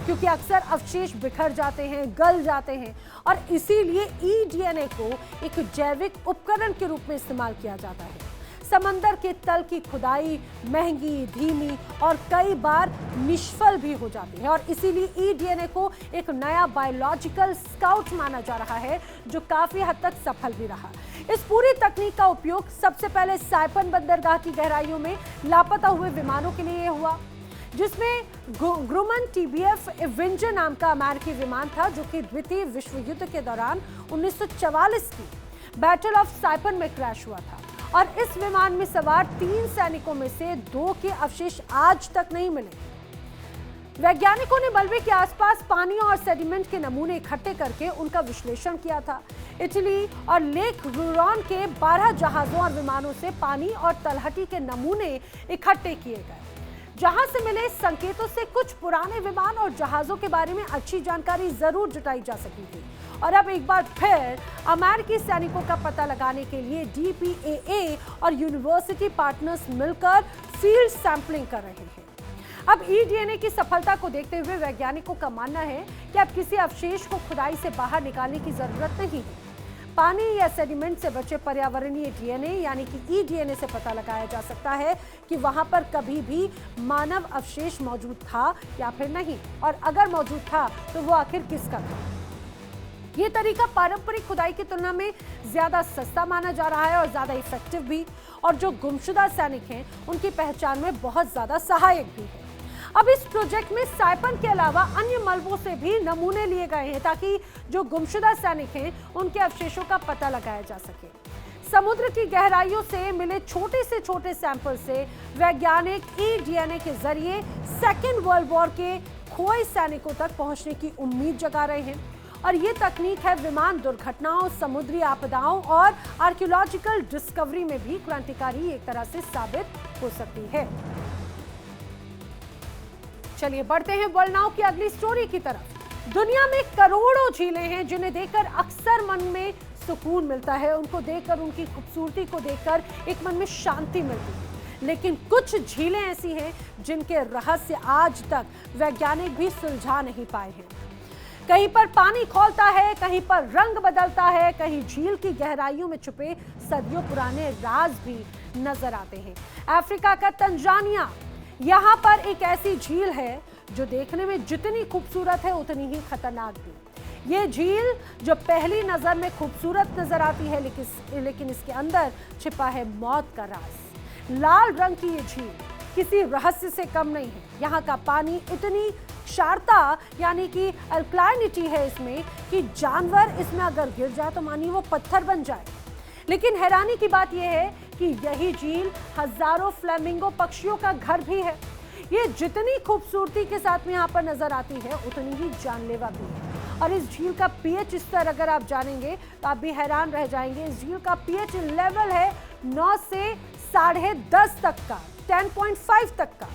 क्योंकि अक्सर अवशेष बिखर जाते हैं, गल जाते हैं, और इसीलिए eDNA को एक जैविक उपकरण के रूप में इस्तेमाल किया जाता है। समंदर के तल की खुदाई महंगी, धीमी और कई बार निष्फल भी हो जाती है, और इसीलिए eDNA को एक नया बायोलॉजिकल स्काउट माना जा रहा है जो काफी हद तक सफल भी रहा। इस पूरी तकनीक का उपयोग सबसे पहले साइपन बंदरगाह की गहराइयों में लापता हुए विमानों के लिए हुआ, जिसमें ग्रुमन TBF एवेंजर नाम का अमेरिकी विमान था, जो कि द्वितीय विश्व युद्ध के दौरान 1944 की बैटल ऑफ साइपन में क्रैश हुआ था। और इस विमान में सवार 3 सैनिकों में से 2 के अवशेष आज तक नहीं मिले। वैज्ञानिकों ने मलबे के आसपास पानी और सेडिमेंट के नमूने इकट्ठे करके उनका विश्लेषण किया था। इटली और लेक रूरॉन के 12 जहाजों और विमानों से पानी और तलहटी के नमूने इकट्ठे किए गए, जहां से मिले संकेतों से कुछ पुराने विमान और जहाजों के बारे में अच्छी जानकारी जरूर जुटाई जा सकी थी। और अब एक बार फिर अमेरिकी सैनिकों का पता लगाने के लिए DPAA और यूनिवर्सिटी पार्टनर्स मिलकर फील्ड सैंपलिंग कर रहे हैं। अब eDNA की सफलता को देखते हुए वैज्ञानिकों का मानना है कि अब किसी अवशेष को खुदाई से बाहर निकालने की जरूरत नहीं है। पानी या सेडिमेंट से बचे पर्यावरणीय डीएनए यानी कि eDNA से पता लगाया जा सकता है कि वहां पर कभी भी मानव अवशेष मौजूद था या फिर नहीं, और अगर मौजूद था तो वो आखिर किसका था। ये तरीका पारंपरिक खुदाई की तुलना में ज्यादा सस्ता माना जा रहा है और ज्यादा इफेक्टिव भी, और जो गुमशुदा सैनिक हैं उनकी पहचान में बहुत ज्यादा सहायक भी है। अब इस प्रोजेक्ट में साइपन के अलावा अन्य मलबों से भी नमूने लिए गए हैं ताकि जो गुमशुदा सैनिक हैं उनके अवशेषों का पता लगाया जा सके। समुद्र की गहराइयों से मिले छोटे से छोटे सैंपल से वैज्ञानिक eDNA के जरिए सेकेंड वर्ल्ड वॉर के खोए सैनिकों तक पहुंचने की उम्मीद जगा रहे हैं। और ये तकनीक है विमान दुर्घटनाओं, समुद्री आपदाओं और आर्कियोलॉजिकल डिस्कवरी में भी क्रांतिकारी एक तरह से साबित हो सकती है। चलिए बढ़ते हैं वर्ल्ड नाउ की अगली स्टोरी की तरफ। दुनिया में करोड़ों झीलें हैं जिन्हें देखकर अक्सर मन में सुकून मिलता है। उनको देखकर, उनकी खूबसूरती को देखकर एक मन में शांति मिलती है। लेकिन कुछ झीलें ऐसी हैं जिनके रहस्य आज तक वैज्ञानिक भी सुलझा नहीं पाए हैं। कहीं पर पानी खौलता है, कहीं पर रंग बदलता है, कहीं झील की गहराइयों में छुपे सदियों पुराने राज भी नजर आते हैं। अफ्रीका का तंजानिया, यहाँ पर एक ऐसी झील है जो देखने में जितनी खूबसूरत है उतनी ही खतरनाक भी। ये झील जो पहली नजर में खूबसूरत नजर आती है, लेकिन इसके अंदर छिपा है मौत का राज। लाल रंग की ये झील किसी रहस्य से कम नहीं है। यहाँ का पानी इतनी क्षारता यानी कि अल्कलाइनिटी है इसमें कि जानवर इसमें अगर गिर जाए तो मानिए वो पत्थर बन जाए। लेकिन हैरानी की बात यह है कि यही झील हजारों फ्लेमिंगो पक्षियों का घर भी है। ये जितनी खूबसूरती के साथ में यहाँ पर नजर आती है उतनी ही जानलेवा भी है। और इस झील का पीएच स्तर अगर आप जानेंगे तो आप भी हैरान रह जाएंगे। इस झील का पीएच लेवल है 9 से 10.5 तक का, 10.5 तक का।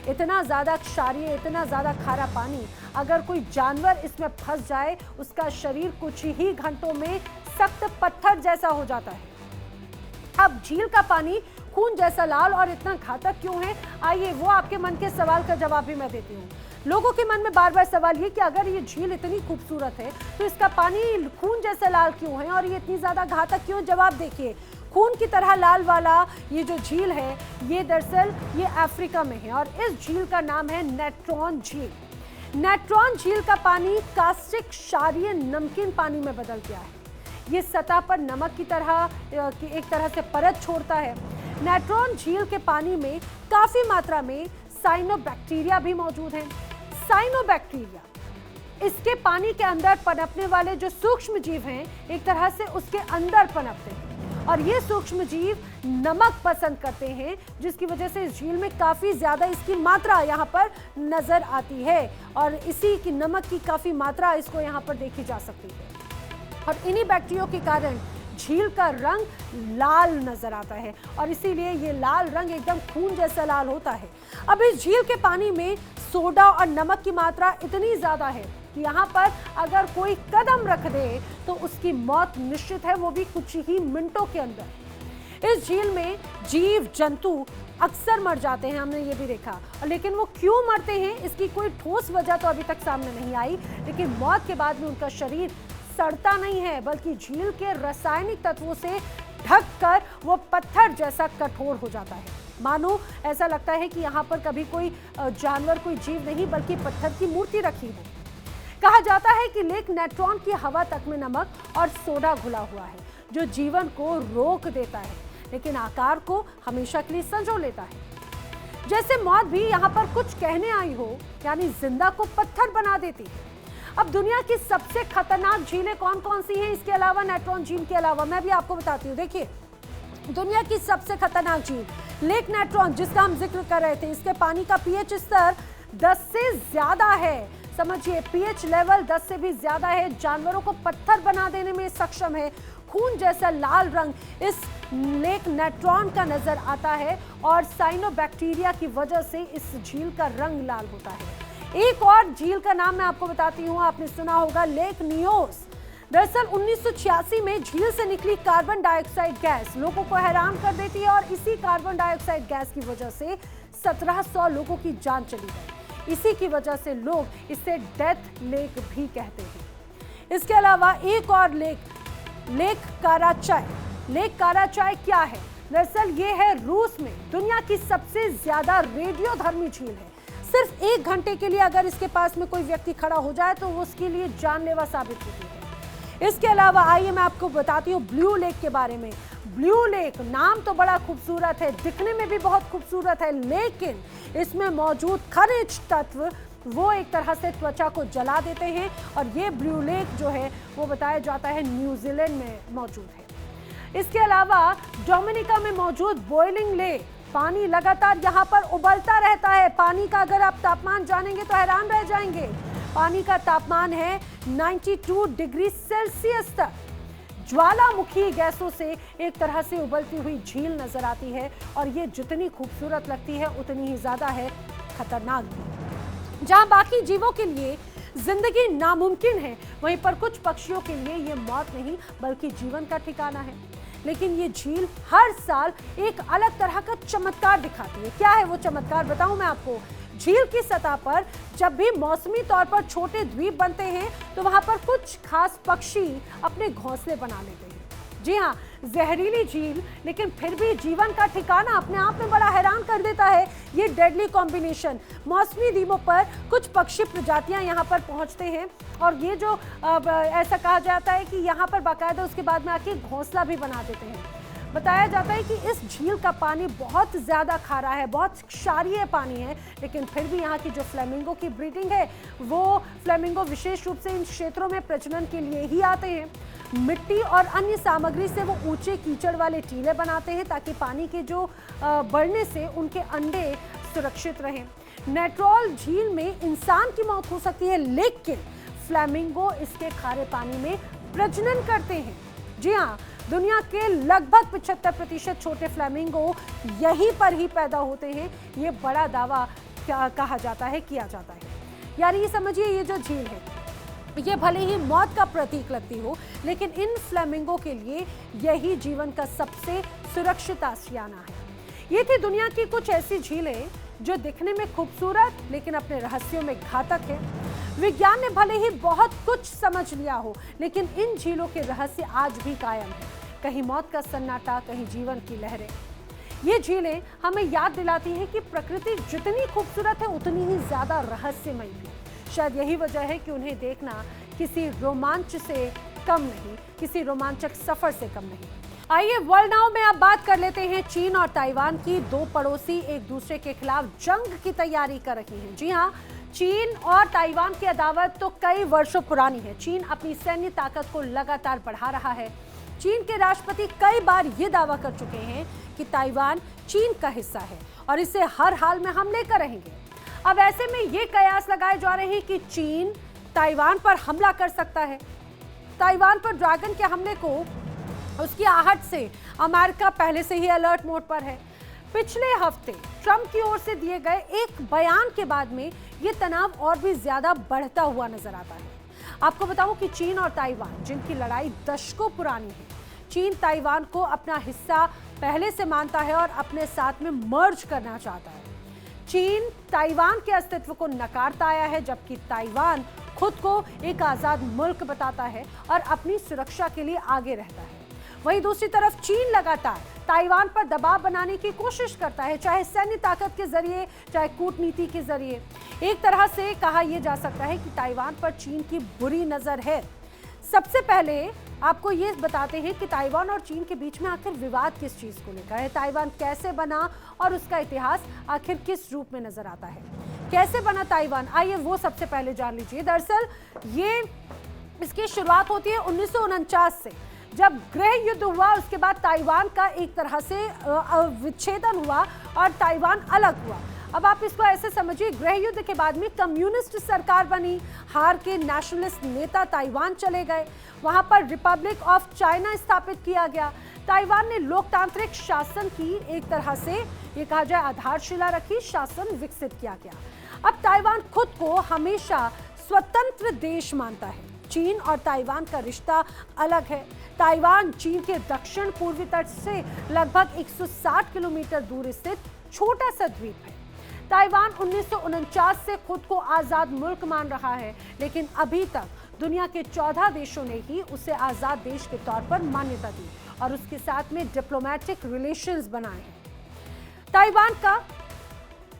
इतना ज्यादा क्षारीय, इतना ज्यादा खारा पानी, अगर कोई जानवर इसमें फंस जाए उसका शरीर कुछ ही घंटों में सख्त पत्थर जैसा हो जाता है। अब झील का पानी खून जैसा लाल और इतना घातक क्यों है? आइए वो आपके मन के सवाल का जवाब भी मैं देती हूँ। लोगों के मन में बार बार सवाल ये कि अगर ये झील इतनी खूबसूरत है तो इसका पानी खून जैसा लाल क्यों है और ये इतनी ज्यादा घातक क्यों? जवाब देखिए, खून की तरह लाल वाला ये जो झील है ये दरअसल ये अफ्रीका में है और इस झील का नाम है नेट्रॉन झील। नेट्रॉन झील का पानी कास्टिक क्षारीय नमकीन पानी में बदल गया है। ये सतह पर नमक की तरह एक तरह से परत छोड़ता है। नेट्रॉन झील के पानी में काफी मात्रा में साइनोबैक्टीरिया भी मौजूद हैं। साइनोबैक्टीरिया इसके पानी के अंदर पनपने वाले जो सूक्ष्म जीव हैं, एक तरह से उसके अंदर पनपते हैं और ये सूक्ष्म जीव नमक पसंद करते हैं, जिसकी वजह से इस झील में काफी ज्यादा इसकी मात्रा यहाँ पर नजर आती है और इसी की नमक की काफी मात्रा इसको यहाँ पर देखी जा सकती है। और इन्हीं बैक्टीरिया के कारण झील का रंग लाल नजर आता है और इसीलिए ये लाल रंग एकदम खून जैसा लाल होता है। अब इस झील के पानी में सोडा और नमक की मात्रा इतनी ज्यादा है कि यहाँ पर अगर कोई कदम रख दे तो उसकी मौत निश्चित है, वो भी कुछ ही मिनटों के अंदर। इस झील में जीव जंतु अक्सर मर जाते हैं, हमने ये भी देखा, लेकिन वो क्यों मरते हैं इसकी कोई ठोस वजह तो अभी तक सामने नहीं आई। लेकिन मौत के बाद में उनका शरीर सड़ता नहीं है बल्कि झील के रासायनिक तत्वों से ढककर वो पत्थर जैसा कठोर हो जाता है। मानो ऐसा लगता है कि यहाँ पर कभी कोई जानवर, कोई जीव नहीं बल्कि पत्थर की मूर्ति रखी है। कहा जाता है कि लेक नेट्रॉन की हवा तक में नमक और सोडा घुला हुआ है जो जीवन को रोक देता है लेकिन आकार को हमेशा के लिए संजो लेता है। जैसे मौत भी यहाँ पर कुछ कहने आई हो, यानी जिंदा को पत्थर बना देती है। अब दुनिया की सबसे खतरनाक झीलें कौन कौन सी हैं इसके अलावा, नेट्रॉन झील के अलावा? मैं भी आपको बताती हूँ। देखिए, दुनिया की सबसे खतरनाक झील लेक नेट्रॉन जिसका हम जिक्र कर रहे थे, इसके पानी का पीएच स्तर 10 से ज्यादा है। समझिए, पीएच लेवल 10 से भी ज्यादा है। जानवरों को पत्थर बना देने में सक्षम है। खून जैसा लाल रंग इस लेक नेट्रॉन का नजर आता है और साइनोबैक्टीरिया की वजह से इस झील का रंग लाल होता है। एक और झील का नाम मैं आपको बताती हूँ, आपने सुना होगा, लेक नियोस। दरअसल 1986 में झील से निकली कार्बन डाइऑक्साइड गैस लोगों को हैरान कर देती है और इसी कार्बन डाइऑक्साइड गैस की वजह से 1700 लोगों की जान चली गई। इसी की वजह से लोग इसे डेथ लेक भी कहते हैं। इसके अलावा एक और लेक काराचाय। लेक काराचाय क्या है? दरअसल ये है रूस में दुनिया की सबसे ज्यादा रेडियोधर्मी झील है। सिर्फ 1 घंटे के लिए अगर इसके पास में कोई व्यक्ति खड़ा हो जाए तो वो उसके लिए जानलेवा साबित होती है। इसके अलावा आइए मैं आपको बताती हूँ ब्लू लेक के बारे में। ब्लू लेक नाम तो बड़ा खूबसूरत है, दिखने में भी बहुत खूबसूरत है, लेकिन इसमें मौजूद खनिज तत्व वो एक तरह से त्वचा को जला देते हैं और ये ब्लू लेक जो है वो बताया जाता है न्यूजीलैंड में मौजूद है। इसके अलावा डोमिनिका में मौजूद बॉइलिंग लेक, पानी लगातार यहाँ पर उबलता रहता है। पानी का अगर आप तापमान जानेंगे तो हैरान रह जाएंगे। पानी का तापमान है 92 डिग्री सेल्सियस तक। ज्वालामुखी गैसों से एक तरह से उबलती हुई झील नजर आती है और ये जितनी खूबसूरत लगती है उतनी ही ज्यादा है खतरनाक भी। जहां बाकी जीवों के लिए जिंदगी नामुमकिन है, वहीं पर कुछ पक्षियों के लिए ये मौत नहीं बल्कि जीवन का ठिकाना है। लेकिन ये झील हर साल एक अलग तरह का चमत्कार दिखाती है। क्या है वो चमत्कार, बताऊं मैं आपको। झील की सतह पर जब भी मौसमी तौर पर छोटे द्वीप बनते हैं तो वहां पर कुछ खास पक्षी अपने घोंसले बना लेते हैं। जी हाँ, जहरीली झील लेकिन फिर भी जीवन का ठिकाना अपने आप में बड़ा हैरान कर देता है ये डेडली कॉम्बिनेशन। मौसमी द्वीपों पर कुछ पक्षी प्रजातियां यहाँ पर पहुँचते हैं और ये जो ऐसा कहा जाता है कि यहाँ पर बाकायदा उसके बाद में आके घोंसला भी बना देते हैं। बताया जाता है कि इस झील का पानी बहुत ज़्यादा खारा है, बहुत क्षारीय पानी है, लेकिन फिर भी यहाँ की जो फ्लेमिंगो की ब्रीडिंग है, वो फ्लेमिंगो विशेष रूप से इन क्षेत्रों में प्रजनन के लिए ही आते हैं। मिट्टी और अन्य सामग्री से वो ऊंचे कीचड़ वाले टीले बनाते हैं ताकि पानी के जो बढ़ने से उनके अंडे सुरक्षित रहें। नेट्रॉल झील में इंसान की मौत हो सकती है, लेकिन फ्लेमिंगो इसके खारे पानी में प्रजनन करते हैं। जी हाँ, दुनिया के लगभग 75% छोटे फ्लेमिंगो यहीं पर ही पैदा होते हैं। ये बड़ा दावा कहा जाता है, किया जाता है। यानी ये समझिए, ये जो झील है ये भले ही मौत का प्रतीक लगती हो, लेकिन इन फ्लेमिंगो के लिए यही जीवन का सबसे सुरक्षित आशियाना है। ये थी दुनिया की कुछ ऐसी झीलें जो दिखने में खूबसूरत लेकिन अपने रहस्यों में घातक है। विज्ञान ने भले ही बहुत कुछ समझ लिया हो, लेकिन इन झीलों के रहस्य आज भी कायम है। कहीं मौत का सन्नाटा, कहीं जीवन की लहरें। ये झीलें हमें याद दिलाती हैं कि प्रकृति जितनी खूबसूरत है उतनी ही ज्यादा रहस्यमयी भी। शायद यही वजह है कि उन्हें देखना किसी रोमांच से कम नहीं, किसी रोमांचक सफर से कम नहीं। आइए वर्ल्ड नाउ में अब बात कर लेते हैं चीन और ताइवान की। दो पड़ोसी एक दूसरे के खिलाफ जंग की तैयारी कर रही हैं। जी हाँ, चीन और ताइवान की अदावत तो कई वर्षों पुरानी है। चीन अपनी सैन्य ताकत को लगातार बढ़ा रहा है। चीन के राष्ट्रपति कई बार ये दावा कर चुके हैं कि ताइवान चीन का हिस्सा है और इसे हर हाल में हम लेकर रहेंगे। अब ऐसे में ये कयास लगाए जा रहे हैं कि चीन ताइवान पर हमला कर सकता है। ताइवान पर ड्रैगन के हमले को उसकी आहट से अमेरिका पहले से ही अलर्ट मोड पर है। पिछले हफ्ते ट्रंप की ओर से दिए गए एक बयान के बाद में ये तनाव और भी ज्यादा बढ़ता हुआ नजर आता है। आपको बताऊं कि चीन और ताइवान, जिनकी लड़ाई दशकों पुरानी है, चीन ताइवान को अपना हिस्सा पहले से मानता है और अपने साथ में मर्ज करना चाहता है। चीन ताइवान के अस्तित्व को नकारता आया है, जबकि ताइवान खुद को एक आजाद मुल्क बताता है और अपनी सुरक्षा के लिए आगे रहता है। वहीं दूसरी तरफ चीन लगातार ताइवान पर दबाव बनाने की कोशिश करता है, चाहे सैन्य ताकत के जरिए, चाहे कूटनीति के जरिए। एक तरह से कहा यह जा सकता है कि ताइवान पर चीन की बुरी नजर है। सबसे पहले आपको ये बताते हैं कि ताइवान और चीन के बीच में आखिर विवाद किस चीज को लेकर है, ताइवान कैसे बना और उसका इतिहास आखिर किस रूप में नजर आता है। कैसे बना ताइवान, आइए वो सबसे पहले जान लीजिए। दरअसल ये इसकी शुरुआत होती है 1949 से, जब गृह युद्ध हुआ। उसके बाद ताइवान का एक तरह से विच्छेदन हुआ और ताइवान अलग हुआ। अब आप इसको ऐसे समझिए, गृह युद्ध के बाद में कम्युनिस्ट सरकार बनी, हार के नेशनलिस्ट नेता ताइवान चले गए, वहां पर रिपब्लिक ऑफ चाइना स्थापित किया गया। ताइवान ने लोकतांत्रिक शासन की एक तरह से ये कहा जाए आधारशिला रखी, शासन विकसित किया गया। अब ताइवान खुद को हमेशा स्वतंत्र देश मानता है। चीन और ताइवान का रिश्ता अलग है। ताइवान चीन के दक्षिण पूर्वी तट से लगभग 160 किलोमीटर दूर स्थित छोटा सा द्वीप है। ताइवान 1949 से खुद को आजाद मुल्क मान रहा है, लेकिन अभी तक दुनिया के 14 देशों ने ही उसे आजाद देश के तौर पर मान्यता दी और उसके साथ में डिप्लोमेटिक रिलेशंस बनाए हैं। ताइवान का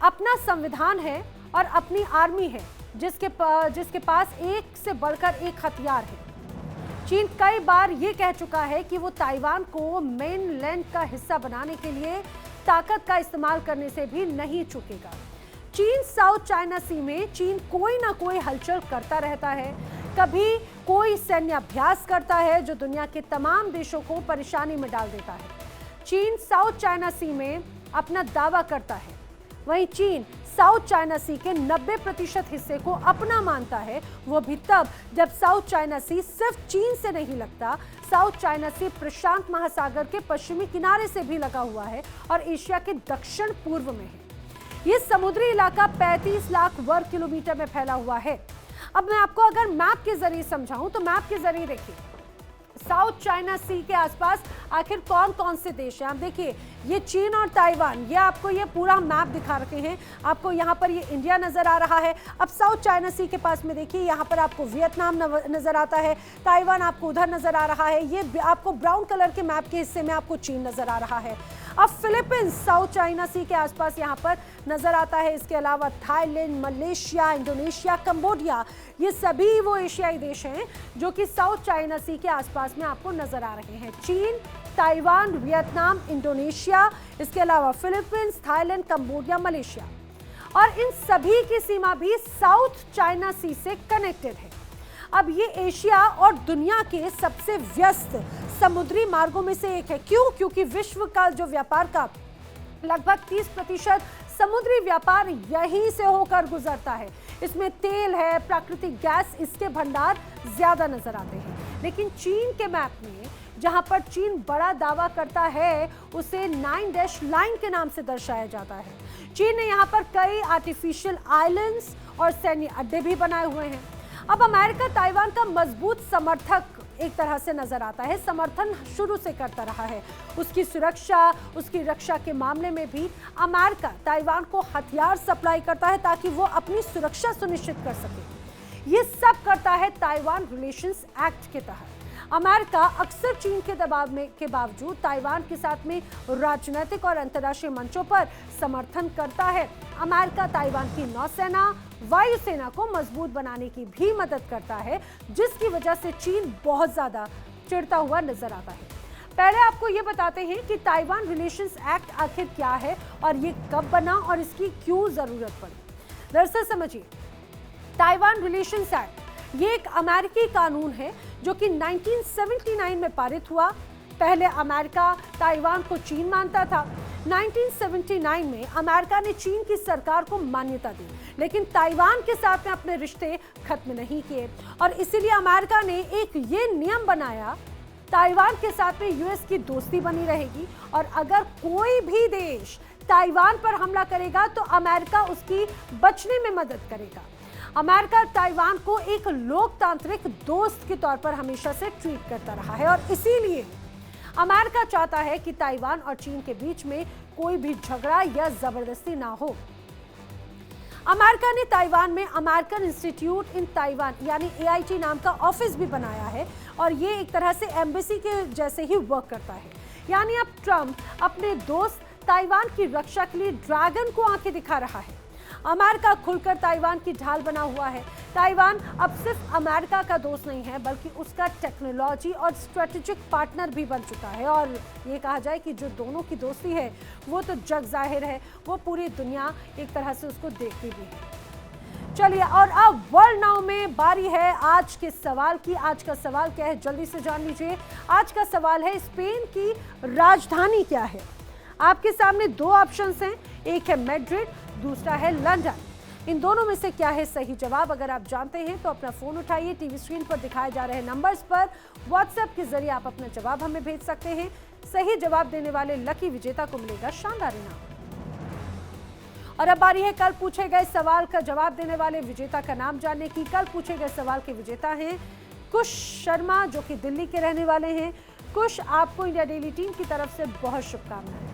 अपना संविधान है और अपनी आर्मी है, जिसके पास एक से बढ़कर एक हथियार है। चीन कई बार ये कह चुका है कि वो ताइवान को मेनलैंड का हिस्सा बनाने के लिए ताकत का इस्तेमाल करने से भी नहीं चूकेगा। चीन साउथ चाइना सी में चीन कोई ना कोई हलचल करता रहता है, कभी कोई सैन्य अभ्यास करता है जो दुनिया के तमाम देशों को परेशानी में डाल देता है। चीन साउथ चाइना सी में अपना दावा करता है, वहीं चीन साउथ चाइना सी के 90% हिस्से को अपना मानता है, वो भी तब जब साउथ चाइना सी सिर्फ चीन से नहीं लगता। साउथ चाइना सी प्रशांत महासागर के पश्चिमी किनारे से भी लगा हुआ है और एशिया के दक्षिण पूर्व में है। ये समुद्री इलाका 35 लाख वर्ग किलोमीटर में फैला हुआ है। अब मैं आपको अगर मैप के जरिए समझाऊं तो मैप के जरिए देखिए साउथ चाइना सी के आसपास आखिर कौन कौन से देश हैं। आप देखिए, ये चीन और ताइवान, ये आपको ये पूरा मैप दिखा रखे हैं। आपको यहाँ पर ये इंडिया नजर आ रहा है। अब साउथ चाइना सी के पास में देखिए, यहाँ पर आपको वियतनाम नजर आता है, ताइवान आपको उधर नजर आ रहा है। ये आपको ब्राउन कलर के मैप के हिस्से में आपको चीन नजर आ रहा है। अब फिलीपींस साउथ चाइना सी के आसपास यहाँ पर नजर आता है। इसके अलावा थाईलैंड, मलेशिया, इंडोनेशिया, कंबोडिया, ये सभी वो एशियाई देश हैं जो कि साउथ चाइना सी के आसपास में आपको नजर आ रहे हैं। चीन, ताइवान, वियतनाम, इंडोनेशिया, इसके अलावा फिलीपींस, थाईलैंड, कंबोडिया, मलेशिया। और इन सभी की सीमा भी साउथ चाइना सी से कनेक्टेड है। अब ये एशिया और दुनिया के सबसे व्यस्त समुद्री मार्गों में से एक है। क्यों? क्योंकि विश्व का जो व्यापार का लगभग 30% समुद्री व्यापार यहीं से होकर गुजरता है। इसमें तेल है, प्राकृतिक गैस, इसके भंडार ज्यादा नजर आते हैं। लेकिन चीन के मैप में जहां पर चीन बड़ा दावा करता है, उसे 9 डैश लाइन के नाम से दर्शाया जाता है। चीन ने यहाँ पर कई आर्टिफिशियल आइलैंड्स और सैन्य अड्डे भी बनाए हुए हैं। अब अमेरिका ताइवान का मजबूत समर्थक एक तरह से नजर आता है, समर्थन शुरू से करता रहा है। उसकी सुरक्षा, उसकी रक्षा के मामले में भी अमेरिका ताइवान को हथियार सप्लाई करता है ताकि वो अपनी सुरक्षा सुनिश्चित कर सके। ये सब करता है ताइवान रिलेशंस एक्ट के तहत। अमेरिका अक्सर चीन के दबाव में के बावजूद ताइवान के साथ में राजनीतिक और अंतर्राष्ट्रीय मंचों पर समर्थन करता है। अमेरिका ताइवान की नौसेना, वायुसेना को मजबूत बनाने की भी मदद करता है, जिसकी वजह से चीन बहुत ज्यादा चिढ़ता हुआ नजर आता है। पहले आपको ये बताते हैं कि ताइवान रिलेशंस एक्ट आखिर क्या है और ये कब बना और इसकी क्यों जरूरत पड़ी। दरअसल समझिए, ताइवान रिलेशंस एक्ट ये एक अमेरिकी कानून है जो कि 1979 में पारित हुआ। पहले अमेरिका ताइवान को चीन मानता था। 1979 में अमेरिका ने चीन की सरकार को मान्यता दी, लेकिन ताइवान के साथ में अपने रिश्ते खत्म नहीं किए और इसीलिए अमेरिका ने एक ये नियम बनाया, ताइवान के साथ में यूएस की दोस्ती बनी रहेगी और अगर कोई भी देश ताइवान पर हमला करेगा तो अमेरिका उसकी बचने में मदद करेगा। अमेरिका ताइवान को एक लोकतांत्रिक दोस्त के तौर पर हमेशा से ट्रीट करता रहा है और इसीलिए अमेरिका चाहता है कि ताइवान और चीन के बीच में कोई भी झगड़ा या जबरदस्ती ना हो। अमेरिका ने ताइवान में अमेरिकन इंस्टीट्यूट इन ताइवान यानी AIT नाम का ऑफिस भी बनाया है और ये एक तरह से एम्बेसी के जैसे ही वर्क करता है। यानी अब ट्रंप अपने दोस्त ताइवान की रक्षा के लिए ड्रैगन को आंखें दिखा रहा है। अमेरिका खुलकर ताइवान की ढाल बना हुआ है। ताइवान अब सिर्फ अमेरिका का दोस्त नहीं है, बल्कि उसका टेक्नोलॉजी और स्ट्रेटेजिक पार्टनर भी बन चुका है। और ये कहा जाए कि जो दोनों की दोस्ती है वो तो जग जाहिर है, वो पूरी दुनिया एक तरह से उसको देखती भी है। चलिए, और अब वर्ल्ड नाउ में बारी है आज के सवाल की। आज का सवाल क्या है, जल्दी से जान लीजिए। आज का सवाल है, स्पेन की राजधानी क्या है? आपके सामने दो ऑप्शंस हैं, एक है मैड्रिड, दूसरा है लंदन। इन दोनों में से क्या है सही जवाब? अगर आप जानते हैं तो अपना फोन उठाइए, टीवी स्क्रीन पर दिखाए जा रहे नंबर्स पर व्हाट्सएप के जरिए आप अपना जवाब हमें भेज सकते हैं। सही जवाब देने वाले लकी विजेता को मिलेगा शानदार इनाम। और अब बारी है कल पूछे गए सवाल का जवाब देने वाले विजेता का नाम जानने की। कल पूछे गए सवाल के विजेता हैं कुश शर्मा, जो कि दिल्ली के रहने वाले हैं। कुश, आपको इंडिया डेली टीम की तरफ से बहुत शुभकामनाएं।